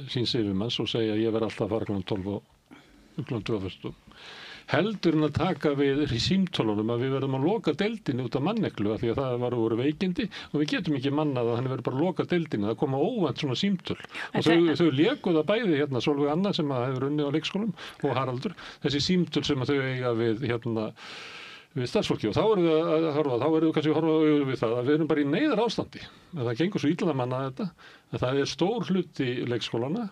Speaker 2: síns yfirmanns og segja ég verð alltaf að fara kl. 12 og kl. 2 heldur en að taka við í símtólunum að við verðum að loka deildinni út af manneklu af því að það voru veikindi og við getum ekki mannað að hann verður bara að loka deildinni, það koma óvænt svona símtöl og þau léku það bæði Sólveig Anna sem hefur unnið á leikskólum og Haraldur, þessi símtöl sem þau eiga við starfsfólki og þá erum við kannski að horfa við það að við erum bara í neyðarástandi að það gengur svo illa að manna þetta að það stór hluti leikskólana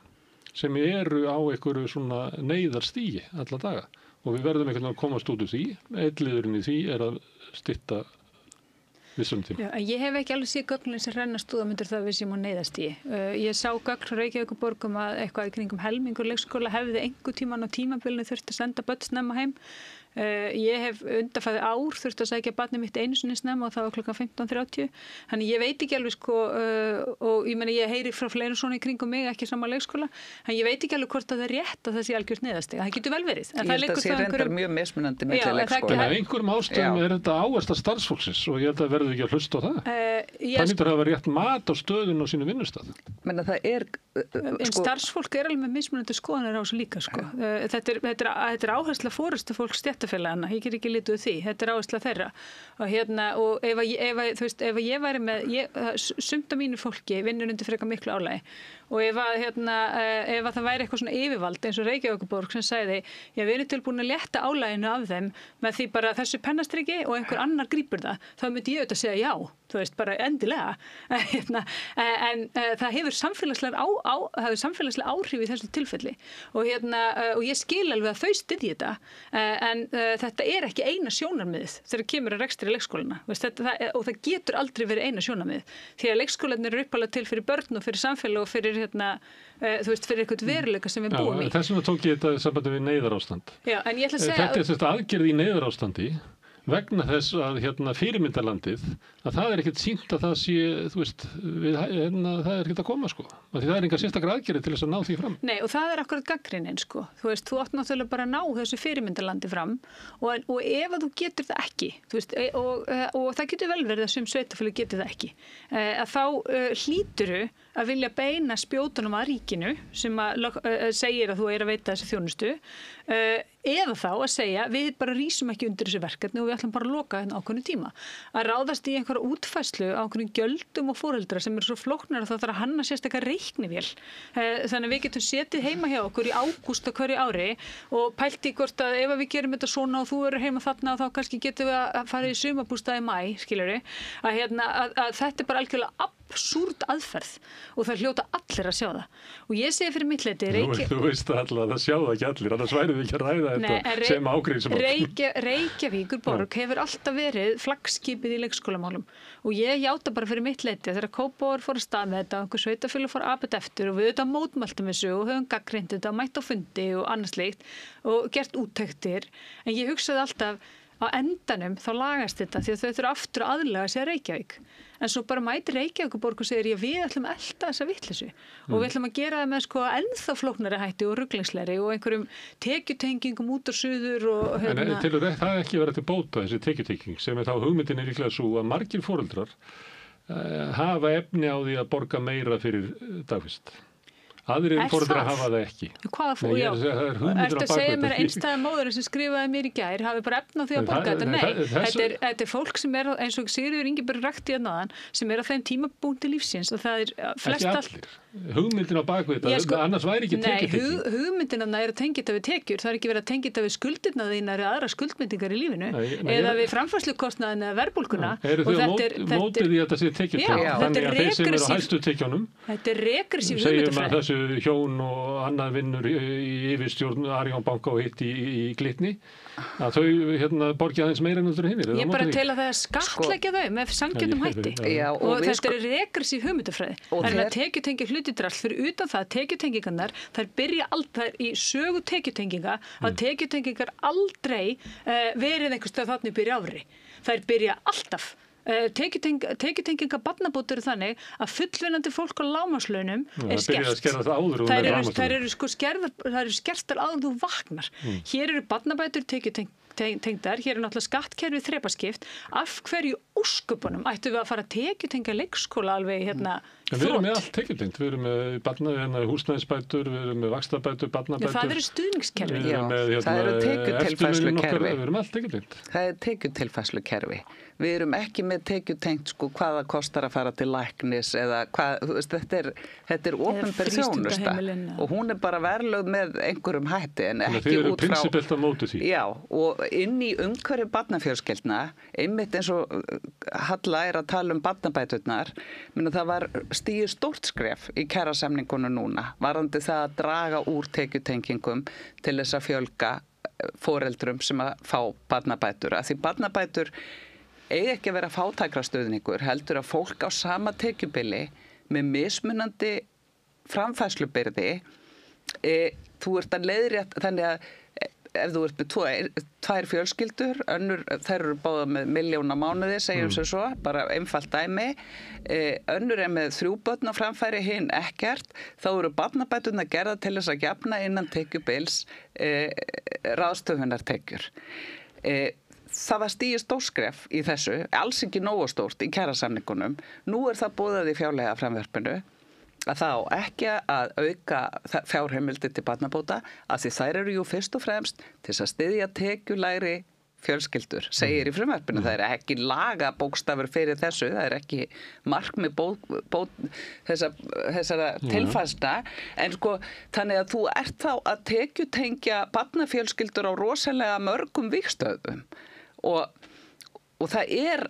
Speaker 2: sem eru á einhverju svona neyðarstígi alla daga og við verðum einhvern veginn að komast út úr því liðurinn í því að stytta vissum tíma.
Speaker 4: Já, ég hef ekki alveg séð gögnin sem rennast út myndir það við séum á neyðarstígi. Ég sá gögn frá Reykjavíkurborg að eitthvað í kringum helmingur leikskóla hefði einhver tíman á tímabilinu þurft að senda börn snemma heim. Ég hef undanfarið ár þurft að sækja barnið mitt einu sinni snemma og það var klukkan 15:30 þannig ég veit ekki alveg og ég meina ég heyri frá fleirum svona í kringum mig ekki sama leikskóla, en ég veit ekki alveg hvort að það rétt að það sé algjört neyðarstig, það getur vel verið en
Speaker 3: ég held að sé reyndar mjög mismunandi milli leikskóla.
Speaker 2: En af einhverjum ástæðum þetta áhersla starfsfólksins og ég held að verður ekki að hlusta á það það nýttur að hafa rétt mat á stöðun á sínu vinnustað.
Speaker 4: En starfsfólk alveg með mismunandi skoðanir á þessu líka þetta er áhersla forystufólks stéttarfélagana, ég get ekki litið því, þetta er áhersla þeirra og ef ég væri með sumt af mínu fólki vinnur undir frekar miklu álagi og ef það væri eitthvað svona yfirvald eins og Reykjavíkurborg sem sagði já við erum tilbúin að létta álaginu af þeim með því bara þessu pennastriki og einhver annar grípur það, þá myndi ég auðvitað að segja já, þú veist, bara endilega en það hefur samfélagslega áhrif í þessu tilfelli og ég skil alveg að þau styðji þetta en þetta er ekki eina sjónarmiðið þegar kemur að rekstri leikskólana og það getur aldrei verið eina sjónarmiðið því að leikskólarnir eru uppalega til fyrir börn og fyrir samfélag og fyrir þú veist, fyrir eitthvað veruleika sem við búum í.
Speaker 2: Þess vegna tók ég þetta sambandi við neyðarástand.
Speaker 4: Já, en ég ætla að segja
Speaker 2: þetta þetta aðgerð í neyðarástandi vegna þess að fyrirmyndarlandið að það ekkert sýnt að það sé þú veist, það ekkert að koma því það engar sérstakar aðgerðir til þess að ná því fram.
Speaker 4: Nei, og það akkurat gagnrýnin þú veist, þú átt náttúrulega bara að ná þessu fyrirmyndarlandi fram og ef að þú getur það ekki þú veist, og það getur vel verið að sum sveitarfélög getur það ekki að þá hlýturu að vilja beina spjótunum að ríkinu sem segir að þú að veita þessi þjónustu eða þá að segja við bara rísum ekki undir þessu verkefni og við ætlum bara að loka hérna ákveðnu tíma. Að ráðast í einhverja útfærslu á einhverjum gjöldum og foreldra sem eru svo flóknar að það þarf að hanna sérstaklega reiknivél. Þannig að við getum setið heima hjá okkur í ágúst á hverju ári og pælt í hvort að ef við gerum þetta svona og þú eru heima þarna þá kannski getum við að fara í sumarbústað í maí, skilurðu, að þetta er bara algjörlega absúrd aðferð og það hljóta allir að sjá það. Og ég segi fyrir mitt leyti
Speaker 2: Þú veist allir að það sjá það ekki allir, annars værið ekki að ræða þetta sem ágreiningsmál.
Speaker 4: Reykjavíkurborg hefur alltaf verið flaggskipið í leikskólamálum og ég játa bara fyrir mitt leyti þegar Kópavogur fór að stað með þetta og einhver sveitafélag fór að eftir og við auðvitað mótmæltum þessu og höfum gagnrýnt þetta, mætt á fundi og annað slíkt og gert úttektir en ég hugsaði alltaf á endanum þá lagast þetta því að þau þurfa aftur að aðlaga sig að Reykjavík. En svo bara mætir Reykjavíkurborg og segir við ætlum að elta þessa vitleysu og við ætlum að gera það með ennþá flóknari hætti og ruglingslegri og einhverjum tekjutengingum út og suður og
Speaker 2: En tilur það ekki vera til bóta þessi tekjutenging sem þá hugmyndin líklega svo að margir foreldrar hafa efni á því að borga meira fyrir dagvist. Aðrir foreldrar hafa það ekki.
Speaker 4: Hvaða Ertu að segja mér að einstæða móðurinn sem skrifaði mér í gær hafi bara efni á því að borga þetta? Nei, þetta er fólk sem er eins og Sigríður Ingibjörg rakti að náðan sem er á þeim tímabúnti lífsins og það er flest
Speaker 2: allir. Hugmyndin á baku þetta, annars væri ekki tekjutenging.
Speaker 4: Nei, hugmyndin er að tengja þetta við tekjur. Það er ekki verið að tengja þetta við skuldirnar þínar eða aðra skuldmyndingar í lífinu eða við framfærslukostnaðinn eða verðbólguna.
Speaker 2: Eru þau mótið í að þetta sé tekjutengt? Þannig að þeir sem eru á hæstu tekjunum
Speaker 4: Þetta er regressív hugmyndafræði.
Speaker 2: Þessu hjón og annað vinnur í yfirstjórn Arion banka og hitt í Glitni að þau borgi aðeins meira en hinir.
Speaker 4: Ég bara til að það skattleggja þau með sanngjörnum hætti og þetta er regressív hugmyndafræði. En að tekjutengja hluti fyrir utan það tekjutengingarnar þær byrja aldrei í sögu tekjutenginga að tekjutengingar aldrei verið einhvers staðar þarna upp í ári. Þær byrja alltaf tekjutenginga barnabótur þannig að fullvinnandi fólk á lágmarkslaunum er skert. Þær eru skertar áður þú vaknar. Hér eru barnabætur tekjutengdar, hér er náttúrulega skattkerfið þrepaskipt. Af hverju ósköpunum ættum við að fara að tekjutengja leikskóla alveg
Speaker 2: Við erum með allt tekjutengt, við erum með húsnæðisbætur, við erum með vaxtabætur, barnabætur.
Speaker 4: Það eru stuðningskerfi.
Speaker 3: Það eru tekjutilfærslukerfi.
Speaker 2: Við erum allt tekjutengt.
Speaker 3: Það er tekjutilfærslukerfi. Við erum ekki með tekjutengt hvað það kostar að fara til læknis eða hvað, þú veist, þetta er opinber þjónusta og hún er bara verðlögð með einhverjum hætti en ekki út frá.
Speaker 2: Þið eru prinsipelt að móti því.
Speaker 3: Já, og inn í umhverfi barnafjölskyldna, einmitt eins og Halla er að tala barnabæturnar, það var stigið stórt skref í kjarasamningunum núna, varðandi það að draga úr tekjutengingum til þess að fjölga foreldrum sem að fá barnabætur. Af því barnabætur eigi ekki að vera fátækrastuðningur, heldur að fólk á sama tekjubili með mismunandi framfærslubyrði, þú ert að leiðrétta, þannig að ef þú ert með tvær fjölskyldur, þær eru báða með 1 milljón á mánuði, segjum sem svo, bara einfalt dæmi, önnur er með 3 börn á framfæri, hinn ekkert, þá eru barnabæturnar gerða til þess að jafna innan tekjubils ráðstöfunartekjur. Það var stigið stórskref í þessu, alls ekki nógu stórt í kjarasamningunum. Nú er það boðað í fjárlega framvarpinu að það á ekki að auka fjárheimildir til barnabóta að því þær eru jú fyrst og fremst til að styðja tekjulægri fjölskyldur, segir í frumvarpinu. Það er ekki lagabókstafur fyrir þessu, það er ekki markmið þessara tilfærsla, en þannig að þú ert þá að tekjutengja barnafjölskyldur á rosalega mörgum vígstöðum og það er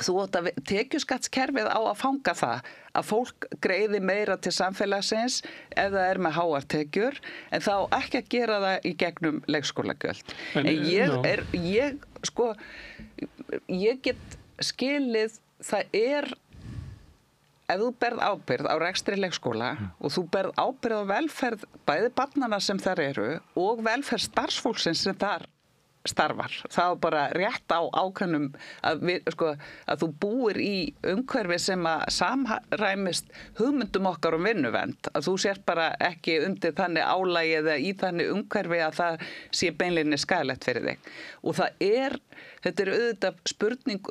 Speaker 3: þú átt að tekjuskattskerfið á að fanga það að fólk greiði meira til samfélagsins ef það er með háar tekjur en þá ekki að gera það í gegnum leikskólagjöld. En ég get skilið það ef þú berð ábyrgð á rekstri leikskóla og þú berð ábyrgð á velferð bæði barnanna sem þar eru og velferð starfsfólksins sem þar starfar. Það er bara rétt á ákveðnum að þú búir í umhverfi sem að samræmist hugmyndum okkar vinnuvernd, að þú sért bara ekki undir þannig álagi eða í þannig umhverfi að það sé beinlínis skaðlegt fyrir þig. Og þetta er auðvitað spurning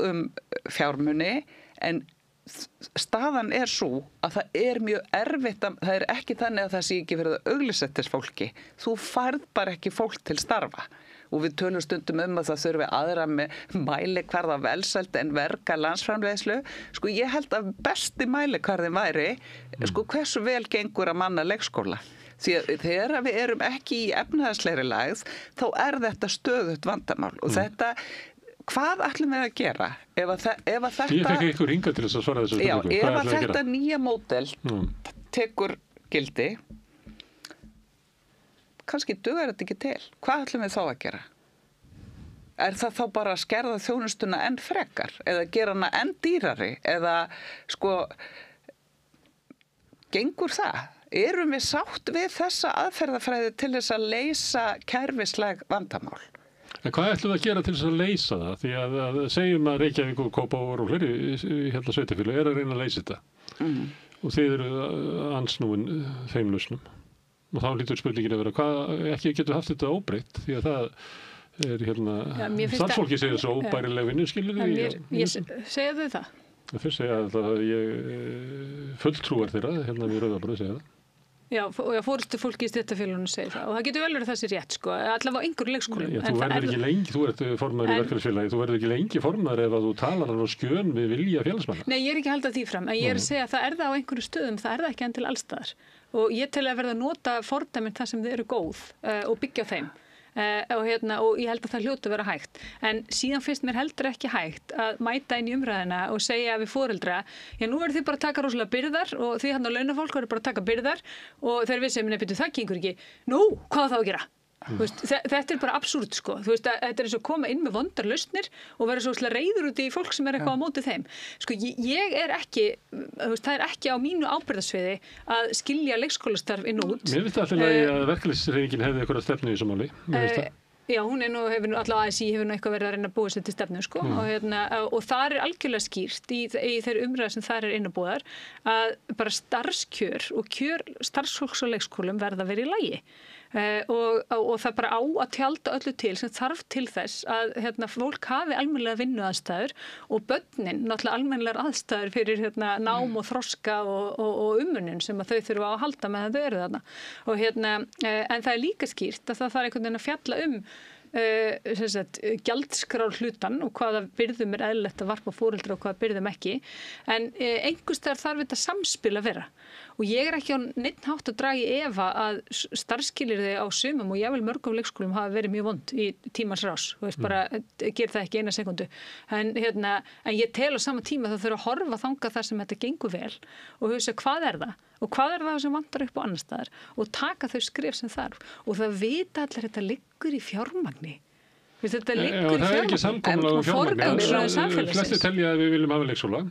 Speaker 3: fjármuni, en staðan svo að það mjög erfitt það ekki þannig að það sé ekki verið að auglýsa þess fólki. Þú færð bara ekki fólk til starfa. Og við tölum stundum að það þurfi aðra með mælikvarða velsæld en verka landsframleiðslu. Sko ég held að besti mælikvarðin væri, sko hversu vel gengur að manna leikskóla. Því að þegar við erum ekki í efnahagslegri lægð, þá þetta stöðugt vandamál. Og þetta, hvað ætlum við að gera? Ef þetta...
Speaker 2: Ég fekk ykkur hingað til þess að svara þessu spurningu.
Speaker 3: Já, ef þetta nýja módel tekur gildi, kannski dugar þetta ekki til. Hvað ætlum við þá að gera? Það þá bara að skerða þjónustuna enn frekar? Eða gera hana enn dýrari? Eða, sko, gengur það? Erum við sátt við þessa aðferðafræði til þess að leysa kerfislæg vandamál?
Speaker 2: En hvað ætlum við að gera til þess að leysa það? Því að segjum að Reykjavík og Kópavogur og fleiri sveitarfélög að reyna að leysa þetta. Og þið eru ansnúin þeim lausnum. Og þá hlýtur spurningin að vera, hvað ekki getur haft þetta óbreytt? Því að það starfsfólki segja svo óbærileg vinnu, skilur þið?
Speaker 4: Ég segja þau það?
Speaker 2: Þeir segja að fulltrúar þeirra, við Rauðabröð segja það.
Speaker 4: Já, og fórustu fólki í stéttarfélaginu segir það og það getur vel verið þessi rétt, sko, allavega á einhverju leikskólum.
Speaker 2: Já, þú verður ekki lengi, þú ert formaður í verkefnisfélagi, þú verður ekki lengi formaður ef að þú talar á skjön við vilja félagsmanna.
Speaker 4: Nei, ég ekki að halda því fram, en ég að segja að það það á einhverju stöðum, það það ekki enn til allstaðar. Og ég tel að verða að nota fordæmin þar sem þið eru góð og byggja á þeim. Og ég held að það hljóti að vera hægt. En síðan finnst mér heldur ekki hægt að mæta inn í umræðina og segja við foreldra, já nú verður þið bara að taka rosalega byrðar og þið hann á launafólk verður bara að taka byrðar og þegar við segjum, nei, það gengur ekki. Nú, hvað þá að gera? Þetta bara absúrt, sko. Þetta eins og koma inn með vondar lausnir og vera svo reiður út í fólk sem eitthvað á móti þeim. Sko, ég ekki, það ekki á mínu ábyrgðarsviði að skilja leikskólastarf inn út.
Speaker 2: Mér finnst alltaf að verkalýðshreyfingin hefði eitthvað stefnu í þessu máli.
Speaker 4: Já, hún hefur allavega ASÍ hefur eitthvað verið að reyna að búa sér til stefnu, sko. Og það algjörlega skýrt í þeirri umræðu sem það innabúðar að bara starfskjör og kjör starfsfólks og leikskólum verða að vera í lagi. Og það bara á að tjalda öllu til sem þarf til þess að fólk hafi almennilega vinnuaðstæður og börnin náttúrulega almennilegar aðstæður fyrir nám og þroska og umönnun sem að þau þurfa að halda með að þau eru þarna. En það líka skýrt að það þarf einhvern veginn að fjalla gjaldskrár hlutan og hvaða byrðum eðlilegt að varpa foreldra og hvaða byrðum ekki. En einhvers staðar þarf þetta samspil að vera. Og ég ekki á neitt hátt að draga í efa að starfskilyrði á sumum og jafnvel mörgum leikskólum hafa verið mjög vond í tímans rás. Þú veist, bara ger það ekki eina sekundu. En ég tel á sama tíma það þurfa að horfa þangað þar sem þetta gengur vel og hugsa hvað það? Og hvað það sem vantar upp á annar staðar? Og taka þau skref sem þarf. Og það vita allir þetta liggur í fjármagni. Þetta liggur í
Speaker 2: fjármagni. Það ekki samkomulag fjármagni. Flestir telja að við viljum hafa leikskóla.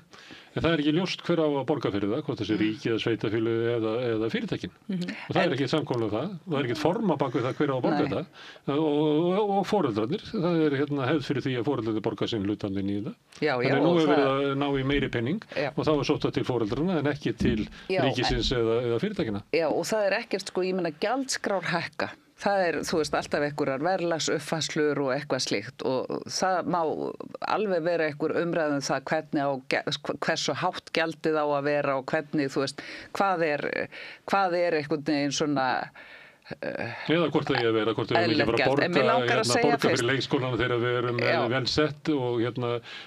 Speaker 2: En það ekki ljóst hver á að borga fyrir það, hvort þessi ríki eða sveitafélög eða fyrirtækin. Og það ekki samkomulag það. Og það ekki forma bak við það hver á að borga þetta. Og foreldrarnir. Það hefð fyrir því að foreldrarnir borga sinn hlutandinn í það. Þannig nú hefur verið að ná í meiri penning og þá sótt það til foreldrarna en ekki til ríkisins eða fyrirtækina.
Speaker 3: Já, og það ekkert, sko, ég meina gjaldskrár hækka. Það þú veist, alltaf einhverjar verðlagsuppfærslur og eitthvað slíkt og það má alveg vera einhver umræðum það hversu hátt gjaldið á að vera og hvernig, þú veist, hvað er einhvern veginn svona
Speaker 2: eða hvort það vera, hvort við viljum bara borga fyrir leikskólana þegar við erum vel sett og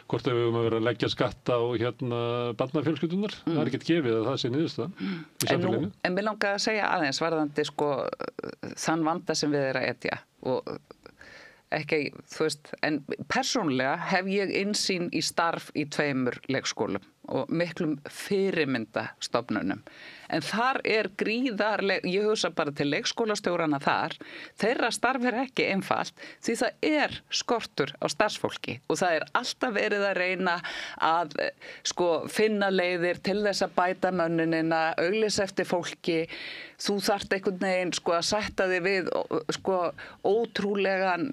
Speaker 2: hvort við viljum vera að leggja skatta á barnafjölskyldunar. Það ekkert gefið að það sé niðurstaðan í samfélaginu.
Speaker 3: En mér langar að segja aðeins varðandi, sko, þann vanda sem við að etja og ekki, þú veist, en persónulega hef ég innsýn í starf í 2 leikskólum og miklum fyrirmyndastofnunum. En þar gríðarleg, ég hugsa bara til leikskólastjórana þar, þeirra starf ekki einfalt því það skortur á starfsfólki og það alltaf verið að reyna að finna leiðir til þess að bæta mönnunina, auglýsa eftir fólki. Þú þarft einhvern veginn að sætta þig við ótrúlegan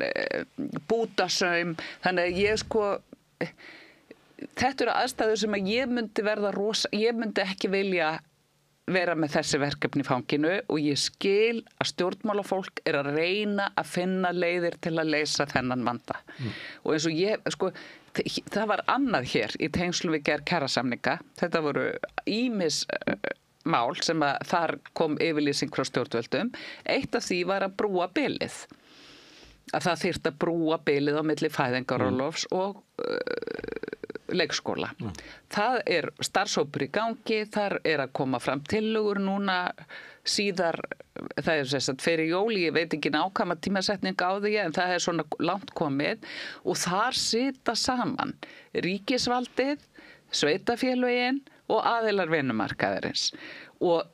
Speaker 3: bútasaum. Þannig að þetta eru aðstæður sem að ég myndi ekki vilja vera með þessi verkefni í fanginu og ég skil að stjórnmálafólk að reyna að finna leiðir til að leysa þennan vanda. Og eins og ég, sko, það var annað hér í tengslum við gerð kjarasamninga. Þetta voru ýmis mál sem að þar kom yfirlýsing frá stjórnvöldum. Eitt af því var að brúa bilið. Að það þyrfti að brúa bilið á milli fæðingarorlofs og leikskóla. Það starfshópur í gangi, þar að koma fram tillögur núna síðar, það þess að fyrir jóli, ég veit ekki nákvæma tímasetning á því en það svona langt komið og þar sita saman ríkisvaldið, sveitarfélögin og aðilar vinnumarkaðarins og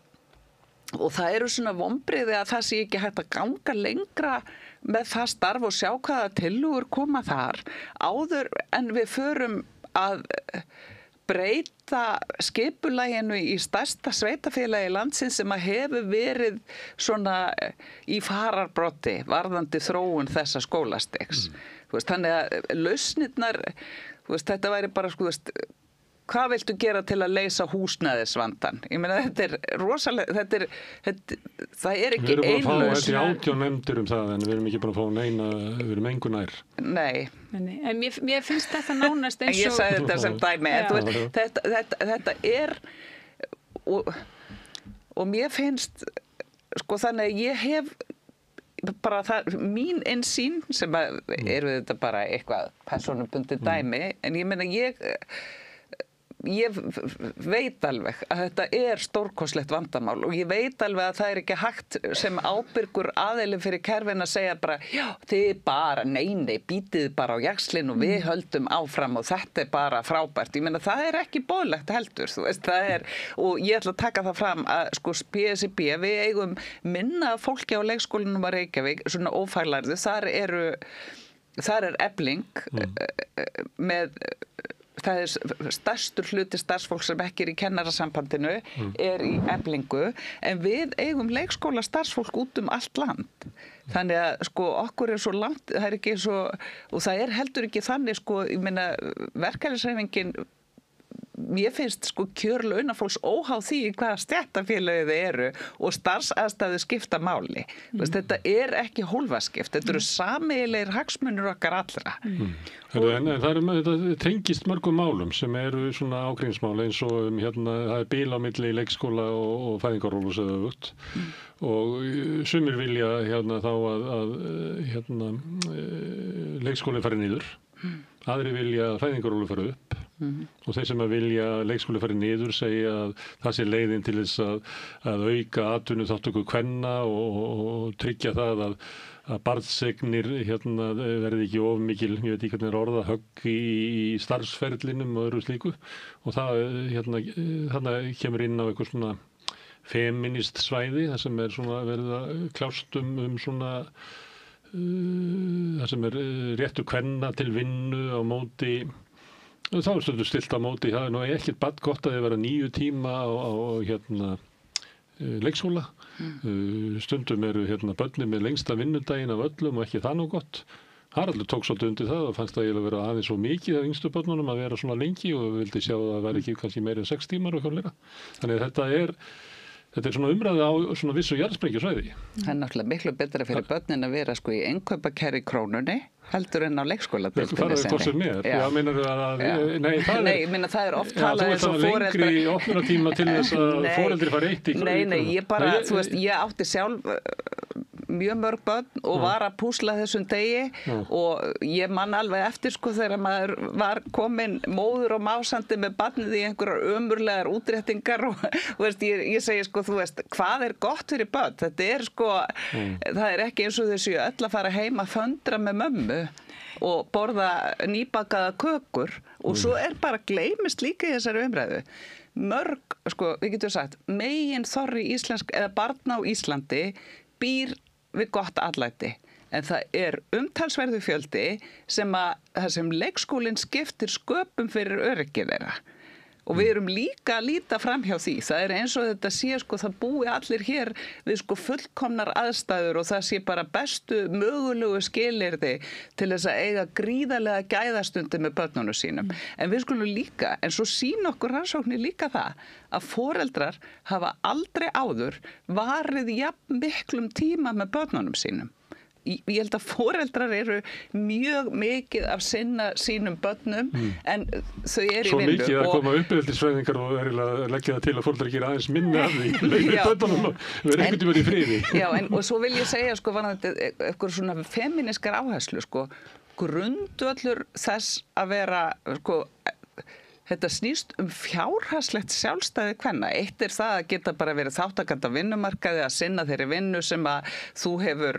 Speaker 3: það eru svona vonbrigði að það sé ekki hægt að ganga lengra með það starf og sjá hvaða tillögur koma þar áður en við förum að breyta skipulaginu í stærsta sveitarfélagi landsins sem að hefur verið svona í fararbroddi varðandi þróun þessa skólastigs. Þannig að lausnirnar, þetta væri bara, hvað viltu gera til að leysa húsnæðisvandan? Ég meina, þetta rosalega, það ekki ein lausn.
Speaker 2: Við erum bara að fá 18 nefndir það, en við erum ekki bara að fá neina, við erum engu nær.
Speaker 3: Nei.
Speaker 4: En mér finnst þetta nánast eins og...
Speaker 3: En ég sagði þetta sem dæmi, þetta og mér finnst, þannig að ég hef bara mín innsýn sem þetta bara eitthvað persónubundið dæmi, en ég meina ég veit alveg að þetta stórkostlegt vandamál og ég veit alveg að það ekki hægt sem ábyrgur aðili fyrir kerfin að segja bara, já, þið bara, nei, bítið bara á jaxlinn og við höldum áfram og þetta bara frábært. Ég meina, það ekki boðlegt heldur, þú veist, og ég ætla að taka það fram að, BSIB, við eigum minna fólki á leikskólanum að Reykjavík, svona ófærlærðu, þar efling með það stærstur hluti starfsfólk sem ekki í kennarasambandinu í Eflingu, en við eigum leikskóla starfsfólk út allt land. Þannig að okkur svo langt, það ekki svo, og það heldur ekki þannig, ég meina, verkalýðshreyfingin, mér finnst kjör launafólks óháð því hvaða stéttarfélög þið eru og starfsaðstæður skipta máli. Þetta ekki hólfaskipt, þetta eru sameiginlegir hagsmunir okkar allra.
Speaker 2: En það tengist mörgum málum sem eru svona ágreiningsmál eins og það bil á milli leikskóla og fæðingarorlofs eða öfugt og sumir vilja þá að leikskóli fari niður, aðri vilja að fæðingarorlof fari upp og þeir sem að vilja leikskóli fari niður segja að það sé leiðin til þess að auka atvinnuþátttöku kvenna og tryggja það að barnsegnir verði ekki of mikil, ég veit ekki hvernig orða, högg í starfsferlinum og öðru slíku og það þannig kemur inn á eitthvað svona feminist svæði þar sem svona verið að kljást svona þar sem réttur kvenna til vinnu á móti. Þá stundu stilt á móti, það nú ekkert gott að þið vera 9 tíma á leikskóla. Stundum eru börnin með lengsta vinnudaginn af öllum og ekki það nú gott. Haraldur tók svolítið undir það og fannst það eiginlega vera aðeins svo mikið af yngstu börnunum að vera svona lengi og vildi sjá að það væri ekki kannski meira en 6 tímar og hjóðlega. Þannig að þetta svona umræði á svona vissu jarðsprengjusvæði.
Speaker 3: Það náttúrulega miklu betra fyrir börnin að vera í innkaupakerfi Krónunni heldur en á leikskóladeildinni.
Speaker 2: Það hvort sem Já, meinar að
Speaker 3: Nei, það oft talað eins og foreldrar
Speaker 2: lengri opnunartíma til þess að foreldri fari eitt í
Speaker 3: Nei, ég bara, þú veist, ég átti sjálf mjög mörg börn og var að púsla þessum degi og ég man alveg eftir þegar maður var komin móður og másandi með barnið í einhverjar ömurlegar útréttingar og veist, ég segi þú veist, hvað gott fyrir börn? Þetta það ekki eins og þessu öll að fara heim að föndra með mömmu og borða nýbakaða kökur og svo bara gleymist líka í þessari umræðu. Mörg, við getum sagt, megin þorri íslensk eða barna á Íslandi býr við gott atlæti. En það umtalsverðu fjöldi sem leikskólinn skiptir sköpum fyrir öryggið þeirra. Og við erum líka að líta fram hjá því. Það eins og þetta sé, sko, það búi allir hér við sko fullkomnar aðstæður og það sé bara bestu mögulegu skilyrði til þess að eiga gríðarlega gæðastundi með börnunum sínum. En við skulum líka, en svo sýna okkur rannsóknir líka það, að foreldrar hafa aldrei áður varið jafn miklum tíma með börnunum sínum. Ég held að foreldrar eru mjög mikið af sinna sínum börnum en þau eru í vinnu.
Speaker 2: Svo mikið að koma uppeldisfræðingar og leggja það til að foreldrar gera aðeins minna af því börnunum og vera einhvern tímann í friði.
Speaker 3: Já, og svo vil ég segja, sko, varðandi eitthvað svona femínískar áherslu, sko, grundvöllur þess að vera, sko, þetta snýst fjárhagslegt sjálfstæði kvenna. Eitt það að geta bara verið þáttakandi á vinnumarkaði, að sinna þeirri vinnu sem að þú hefur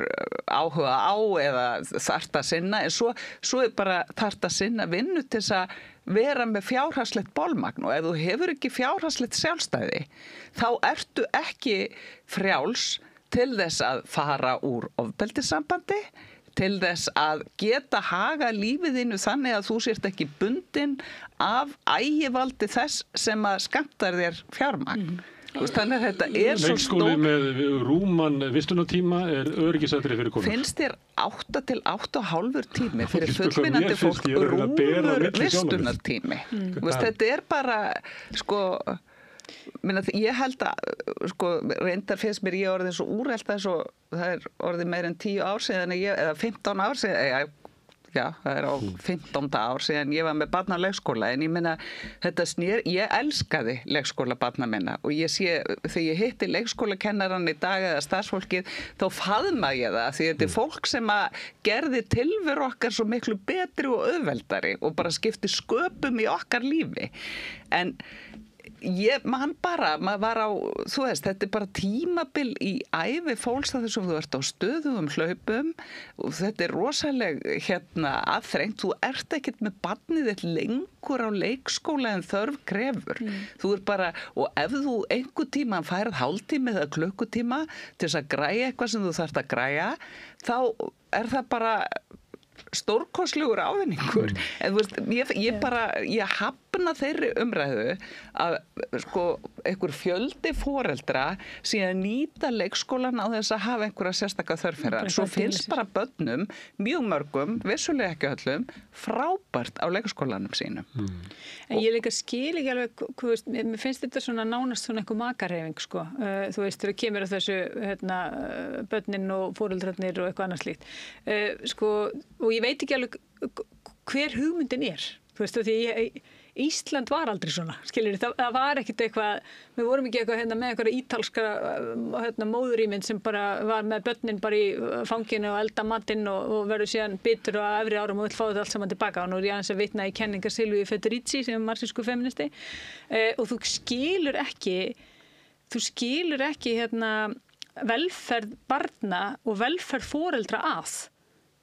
Speaker 3: áhuga á eða þarft að sinna, en svo bara þarft að sinna vinnu til þess að vera með fjárhagslegt bolmagn og ef þú hefur ekki fjárhagslegt sjálfstæði, þá ertu ekki frjáls til þess að fara úr ofbeldissambandi, til þess að geta haga lífið þínu þannig að þú sért ekki bundin af ægivaldi þess sem að skammtar þér fjármagn. Þannig að þetta svo
Speaker 2: leikskóli með rúman vistunartíma öryggisatriði fyrir konur.
Speaker 3: Finnst þér 8 til 8,5 tími fyrir fullvinnandi fólk rúmur vistunartími? Þetta bara, sko, ég held að, sko, reyndar finnst mér ég orðið svo úrelt að það orðið meir en 10 ár síðan eða 15 ár síðan, já, það á 15. ár síðan ég var með barn á leikskóla, en ég meina þetta ég elskaði leikskóla barna minna og ég sé, þegar ég hitti leikskólakennaran í dag eða starfsfólkið, þá faðma ég það, því þetta fólk sem að gerði tilveru okkar svo miklu betri og auðveldari og bara skipti sköpum í okkar lífi. En ég man bara, maður var á, þú veist, þetta bara tímabil í ævi fólks að þessum þú ert á stöðugum hlaupum og þetta rosaleg aðþrengt, þú ert ekkert með barnið þitt lengur á leikskóla en þörf krefur. Þú bara, og ef þú einhver tíma færð hálftíma eða klukkutíma til þess að græja eitthvað sem þú þarft að græja, þá það bara stórkostlegur ávinningur. En þú veist, ég hafna þeirri umræðu að, sko, einhver fjöldi foreldra síðan nýta leikskólan á þess að hafa einhverja sérstaka þörfera. Svo finnst bara börnum, mjög mörgum, vissulega ekki öllum, frábært á leikskólanum sínum.
Speaker 4: En ég líka skil ekki alveg, þú veist, mér finnst þetta svona nánast svona einhver makareyfing, sko. Þú veist, þegar kemur að þessu, börnin og foreldrarnir og eitthvað annað slíkt. Sko, og ég veit ekki alveg hver hugmyndin þú veist, því Ísland var aldrei svona, skilur, það var ekkert eitthvað, við vorum ekki eitthvað með eitthvað ítalska móðurýmynd sem bara var með börnin bara í fanginu og elda matinn og verður síðan bitur á efri árum og vill fá þetta allt saman tilbaka og nú ég aðeins að vitna í kenningar Silvíu Federici sem marxísku feministi og þú skilur ekki velferð barna og velferð foreldra að.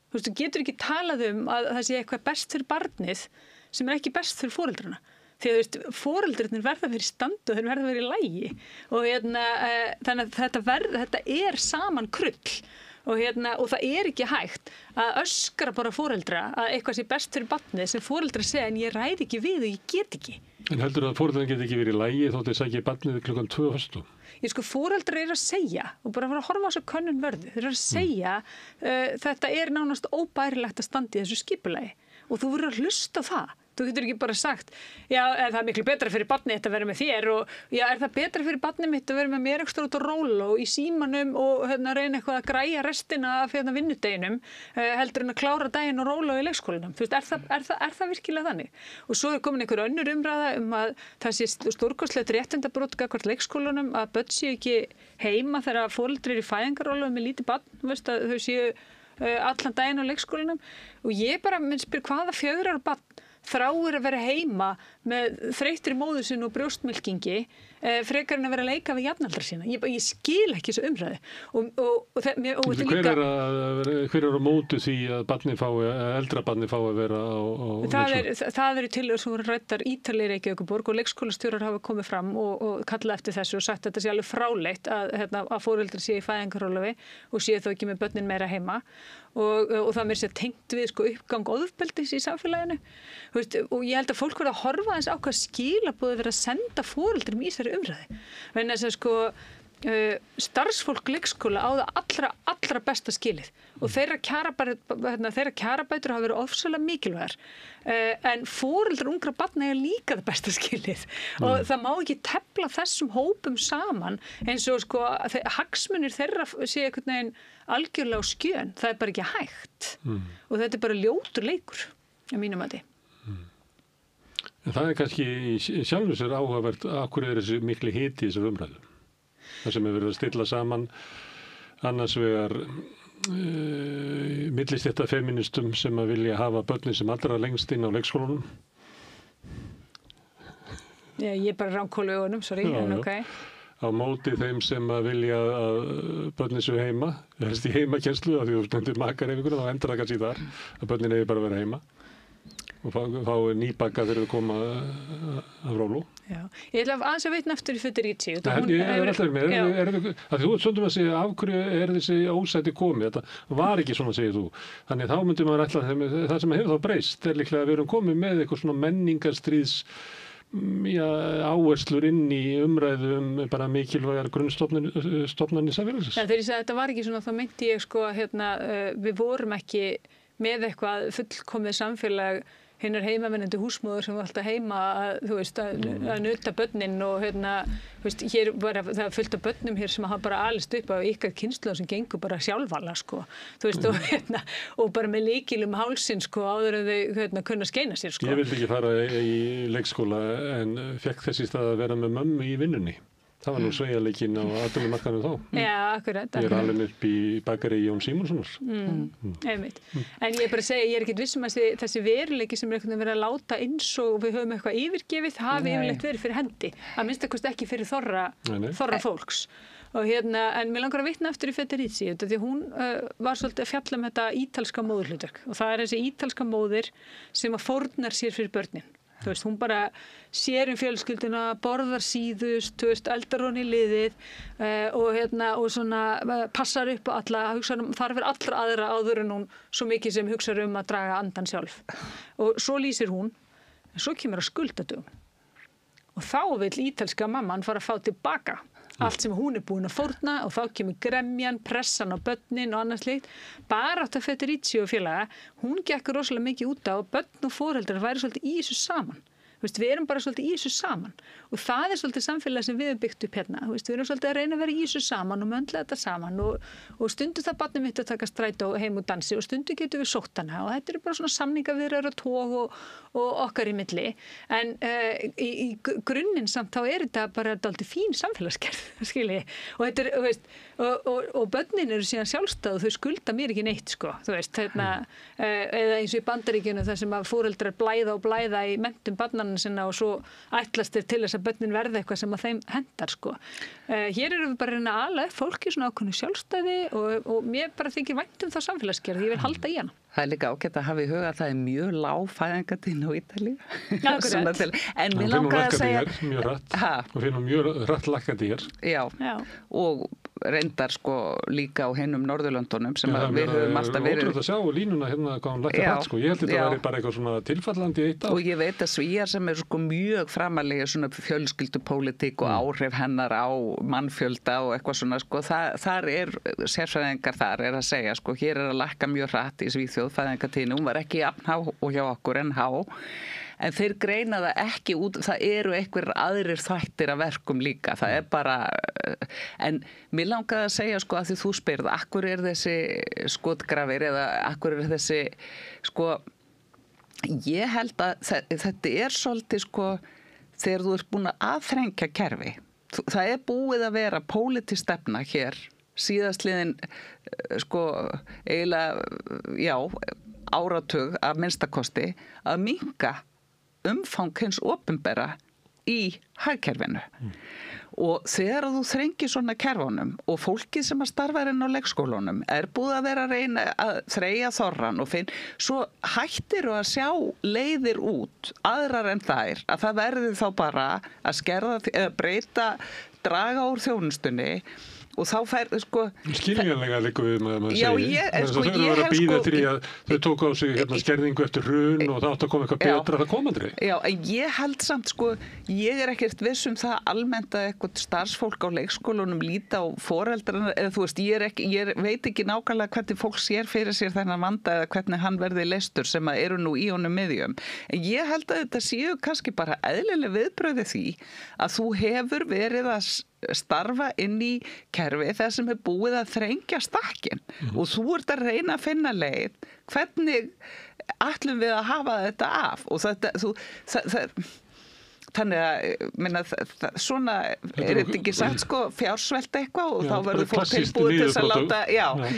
Speaker 4: Þú veist, þú getur ekki talað að það sé eitthvað best fyrir barnið sem ekki best fyrir foreldrana. Því að þú veist, foreldrarnir verða fyrir standi og þeir verða fyrir lægi. Og þannig að þetta saman krull. Og það ekki hægt að öskra bara foreldra að eitthvað sé best fyrir barnið sem foreldra segja en ég ræði ekki við og ég get ekki.
Speaker 2: En heldur að foreldrarnir get ekki verið í lægi þótt þeir sækja barnið klukkan 2 á föstu?
Speaker 4: Ég sko, foreldrar að segja og bara að horfa á þessu könnun verðu. Þeir að segja þetta nánast óbærilegt að standa í þessu skipulagi og þú verður að hlusta á það. Þú getur ekki bara sagt, já, það miklu betra fyrir barnið mitt að vera með þér og já, það betra fyrir barnið mitt að vera með mér ekstra út á róló í símanum og reyna eitthvað að græja restina af vinnudeginum heldur en að klára daginn og róló í leikskólanum. Þú veist, er það virkilega þannig? Og svo komin einhver önnur umræða að það sé stórkostlegt réttindabrot gagnvart leikskólanum að börn séu ekki heima þegar foreldrar í fæðingarorlofi með lítið barn, veist að þau séu allan daginn á leikskólanum og ég bara spyr hvaða 4 ára barn þráir að vera heima með þreyttri móður sinni og brjóstmjólkingi frekar en að vera að leika við jafnaldra sína. Ég skil ekki þessu umræðu.
Speaker 2: Hver er á móti því að eldra barni fái að vera á leikskóla?
Speaker 4: Það eru tillögur sem voru ræddar ítarlega í Reykjavíkurborg og leikskólastjórar hafa komið fram og kallað eftir þessu og sagt að þetta sé alveg fráleit að foreldrar sé í fæðingarorlofi og sé þó ekki með börnin meira heima og það mér sé tengt við uppgang ofbeldis í samfélaginu. Og ég held að fólk verða að horfa aðeins á hvað skilaboð verið að senda foreldrum í þessari umræðu. Þannig að starfsfólk leikskóla á það allra besta skilið og þeirra kjarabætur hafa verið ofsalega mikilvægar en foreldrar ungra barna er líka það besta skilið og það má ekki tefla þessum hópum saman eins og hagsmunir þeirra sé einhvern veginn algjörlega á skjön, það er bara ekki hægt og þetta er bara ljótur leikur að mínum mati.
Speaker 2: En það er kannski sjálfur sér áhugavert af hverju er þessi mikli hiti í þessar umræðu. Það sem er verið að stilla saman annars vegar millistétta feministum sem að vilja hafa börnin sem allra lengst inn á leikskólanum.
Speaker 4: Já, ég er bara ránkólu augunum, sorry, en ok.
Speaker 2: Á móti þeim sem að vilja að börnin séu heima, helst í heimakennslu af því þú stundir makareyfinguna, þá endur það kannski þar að börnin eigi bara að vera heima. Og fá nýbaka þegar þau koma af rólu. Já,
Speaker 4: ég ætla aðeins að veitna aftur í Federici.
Speaker 2: Ég er alltaf með, þú ert stundum að segja af hverju er þessi ósætti komið, þetta var ekki svona segir þú. Þannig þá myndum maður ætla það sem hefur þá breyst, er líklega að við erum komið með eitthvað svona menningarstríðs áherslur inn í umræðu bara mikilvægar grunnstofnanir samfélagsins.
Speaker 4: Þegar ég sagði þetta var ekki svona, þá meinti ég við vorum ekki með eitthvað fullkomið samfélag hinnar heimavennandi húsmóður sem var alltaf heima að nuta börnin og hér var það fullt af börnum hér sem hafa bara alist upp af ykkar kynslóð sem gengur bara sjálfvala og bara með lykil hálsinn áður en þau kunna skeina sér.
Speaker 2: Ég vildi ekki fara í leikskóla en fekk þess í stað að vera með mömmu í vinnunni. Það var nú sveigjanleikinn á atvinnumarkaðnum þá.
Speaker 4: Já, akkurat.
Speaker 2: Ég er alveg upp í bakari Jón Símonssonar.
Speaker 4: Einmitt. En ég er bara að segja, ég er ekkert viss um að þessi veruleiki sem er einhvern veginn verið að láta eins og við höfum eitthvað yfirgefið, hafi yfirleitt verið fyrir hendi. Að minnsta kosti ekki fyrir þorra fólks. En mér langar að vitna aftur í Federici, því hún var svolítið að fjalla um þetta ítalska móðurhlutverk. Og það er þessi ítalska móðir sem að fórnar sér fyrir börnin. Hún bara sér fjölskylduna, borðar síðust, eldar hún í liðið og svona passar upp á alla, þarf allra aðra áður en hún svo mikið sem hugsar að draga andan sjálf. Og svo lýsir hún, en svo kemur að skuldadögum. Og þá vill ítalska mamman fara að fá tilbaka allt sem hún er búin að fórna og þá kemur gremjan, pressan á börnin og annað slíkt. Barátta Federici og félaga, hún gekk rosalega mikið út á að börn og foreldrar væri svolítið í þessu saman. Við erum bara svolítið í þessu saman og það er svolítið samfélag sem við höfum byggt upp hérna. Við erum svolítið að reyna að vera í þessu saman og möndla þetta saman og stundu það barnið mitt að taka strætó heim og dansi og stundu getum við sótt hana og þetta eru bara svona samningaviðræður og tóg og okkar í milli. En í grunninn samt þá er þetta bara dálítið fín samfélagsgerð, skilji. Og þetta er, og börnin eru síðan sjálfstæð og þau skulda mér ekki neitt, eða eins og í Bandaríkjunum þar sem að foreldrar blæða í menntun barnanna sinna og svo ætlast til þess að börnin verði eitthvað sem að þeim hendar. Hér erum við bara að reyna að ala fólki svona ákveðnu sjálfstæði og mér bara þykir vænt um þá samfélagsgerð, ég vil halda í hana.
Speaker 3: Það er líka ágætt að hafa í huga að það er mjög lág fæðingartíðni á Ítalíu. En mér langar að segja
Speaker 2: mjög rætt og finnum mjög rætt lækkandi hér.
Speaker 3: Já, og reyndar líka á hinum Norðurlöndunum sem við höfum alltaf verið.
Speaker 2: Ótrúlega að sjá línuna hérna hvað hún lækkar rætt. Ég held þetta væri bara eitthvað svona tilfallandi eitt á.
Speaker 3: Og ég veit að Svíar sem eru mjög framalega svona fjölskyldupólitík og áhrif hennar á mannfjölda og eitthvað svona þar er sérfræðingar þar er að segja hér er að lækka mjög hratt í Svíþjóð fæðingartíðni, hún var ekki jafn há og hjá okkur en há, en þeir greina það ekki út, það eru einhverjir aðrir þættir af verkum líka, það er bara, en mér langaði að segja að því þú spyrð, akkur er þessi skotgrafir eða akkur er þessi, ég held að þetta er svolítið þegar þú ert búin að aðþrengja kerfi, það er búið að vera pólitísk stefna hér, síðastliðin eiginlega áratug að minnstakosti að minnka umfang hins opinbera í hagkerfinu. Og þegar þú þrengir svona kerfunum og fólkið sem að starfa inn á leikskólunum búið að vera að reyna að þreyja þorran og svo hættir að sjá leiðir út aðrar en þær að það verði þá bara að skerða eða breyta, draga úr þjónustunni og þá fær,
Speaker 2: skiljanlega liggur við maður
Speaker 3: já,
Speaker 2: segir. Þau eru að býða því að þau tóku á sig skerðingu eftir hrun og það átt að koma eitthvað betra það komandri.
Speaker 3: Já, en ég held samt ég ekkert viss það almennt að eitthvað starfsfólk á leikskólunum líta á foreldrarna, eða þú veist, ég veit ekki nákvæmlega hvernig fólk sér fyrir sér þennan vanda eða hvernig hann verði leystur sem að eru nú í honum miðjum. En ég held að þetta séu kannski bara eðlileg viðbrögði því að þú hefur verið að starfa inn í kerfi þar sem búið að þrengja stakkin og þú ert að reyna að finna leið hvernig ætlum við að hafa þetta af og þannig að svona þetta ekki sagt fjársvelt eitthvað og þá verður fólk tilbúið til þess að láta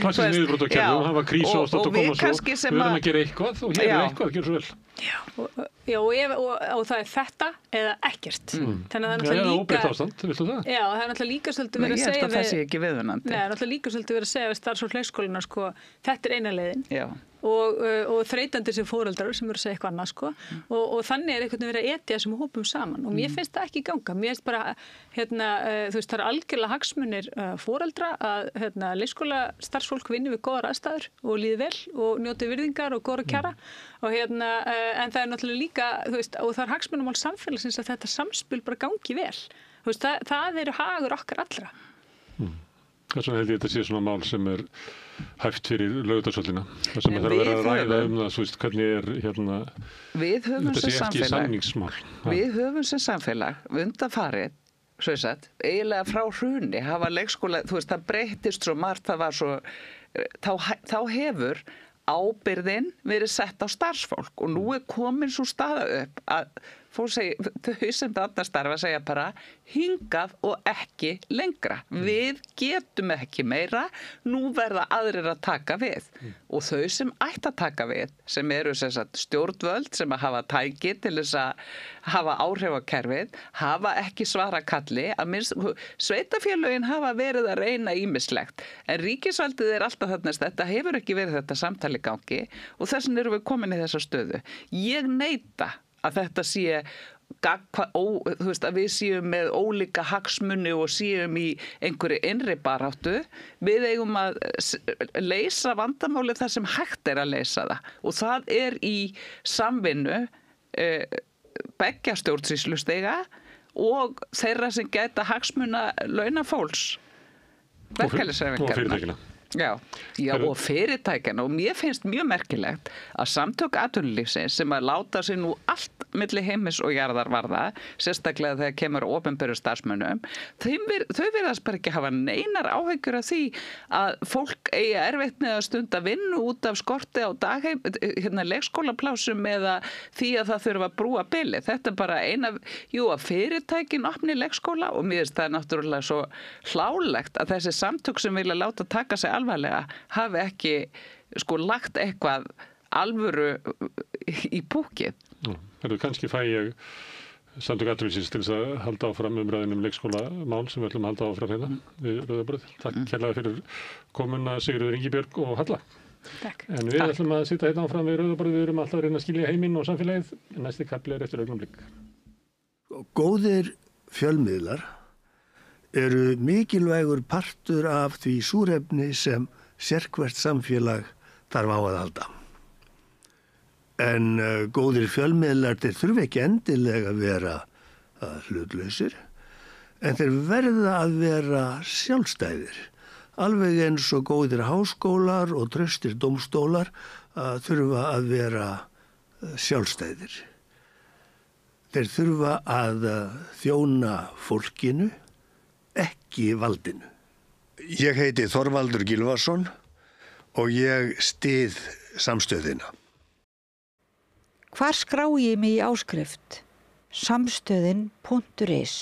Speaker 2: klassist niðurbrot á kerfinu og hafa krísu ástand að koma svo við verðum að gera eitthvað og hér eitthvað, gjör svo vel
Speaker 4: og það þetta eða ekkert þannig að það
Speaker 2: er óbreytt ástand, viltu það?
Speaker 4: Já, það er náttúrulega líka svolítið verið að segja
Speaker 3: ég held að það sé ekki viðunandi
Speaker 4: það er náttúrulega líka svolítið verið að segja við starfsfólk leikskólana þetta er eina leiðin og þreytandi sem foreldrar sem eru að segja eitthvað annað og þannig er einhvern veginn verið að etja þessum hópum saman og mér finnst það ekki ganga mér finnst bara, þú veist, það er algjörlega hagsmunir foreldra að leikskóla starfsfólk vinni við góðar aðstæður og líði vel og njóti virðingar og góðra kjara og en það er náttúrulega líka, þú veist, og það er hagsmunumál samfélagsins að þetta samspil bara gangi vel þú veist, það eru hagur okkar allra
Speaker 2: Þess vegna held ég þetta sé svona mál sem hæft fyrir Laugardalshöllina. Það sem þarf að vera að ræða það, svo veist, hvernig þetta sé ekki samningsmál.
Speaker 3: Við höfum sem samfélag undanfarið, svo ég sagt, eiginlega frá hruni hafa leikskóla, þú veist, það breyttist svo margt, það var svo, þá hefur ábyrgðin verið sett á starfsfólk og nú komin svo staða upp að fólk segir, þau sem þarna starfa segja bara hingað og ekki lengra. Við getum ekki meira, nú verða aðrir að taka við. Og þau sem ætti að taka við, sem eru sem sagt, stjórnvöld sem að hafa tæki til þess að hafa áhrif á kerfið, hafa ekki svara kalli, að sveitarfélögin hafa verið að reyna ýmislegt. En ríkisvaldið alltaf þarna, þetta hefur ekki verið þetta samtali gangi og þess vegna erum við komin í þessa stöðu. Ég neita að þetta sé þú veist, að við séum með ólíka hagsmuni og séum í einhverju innri baráttu. Við eigum að leysa vandamáli þar sem hægt að leysa það og það í samvinnu beggja stjórnsýslusteiga og þeirra sem gæta hagsmuna launafólks verkalýðshreyfingarinnar.
Speaker 2: Og fyrirtækina.
Speaker 3: Já, og fyrirtækjana og mér finnst mjög merkilegt að samtök atvinnulífsins sem að láta sig nú allt milli heimis og jarðar varða, sérstaklega þegar kemur opinberu starfsmönnum, þau virðast bara ekki hafa neinar áhyggjur af því að fólk eigi erfitt með að stunda vinnu út af skorti á leikskólaplásum eða því að það þurfa að brúa bilið. Þetta er bara að fyrirtækin opni leikskóla og mér finnst það náttúrulega svo hlálegt að þessi samtök sem vilja láta taka sig alvarlega hafi ekki lagt eitthvað alvöru í púkið.
Speaker 2: Kannski fæ ég samtök atvinnulífsins til þess að halda áfram umræðin leikskólamál sem við ætlum að halda áfram hérna við Rauðaborðið. Takk kærlega fyrir komuna Sigríður Ingibjörg og Halla.
Speaker 4: Takk.
Speaker 2: En við ætlum að sitja hérna áfram við Rauðaborðið, við erum alltaf að reyna að skilja heiminn og samfélagið. Næsti kafli eftir augnablik.
Speaker 5: Góðir fjölmiðlar eru mikilvægur partur af því súrefni sem sérhvert samfélag þarf á að halda. En góðir fjölmiðlar, þeir þurfa ekki endilega að vera hlutlausir, en þeir verða að vera sjálfstæðir. Alveg eins og góðir háskólar og traustir dómstólar þurfa að vera sjálfstæðir. Þeir þurfa að þjóna fólkinu, ekki valdinu. Ég heiti Þorvaldur Gylfason og ég styð samstöðina.
Speaker 1: Hvar skrái ég mig í áskrift? Samstöðin.is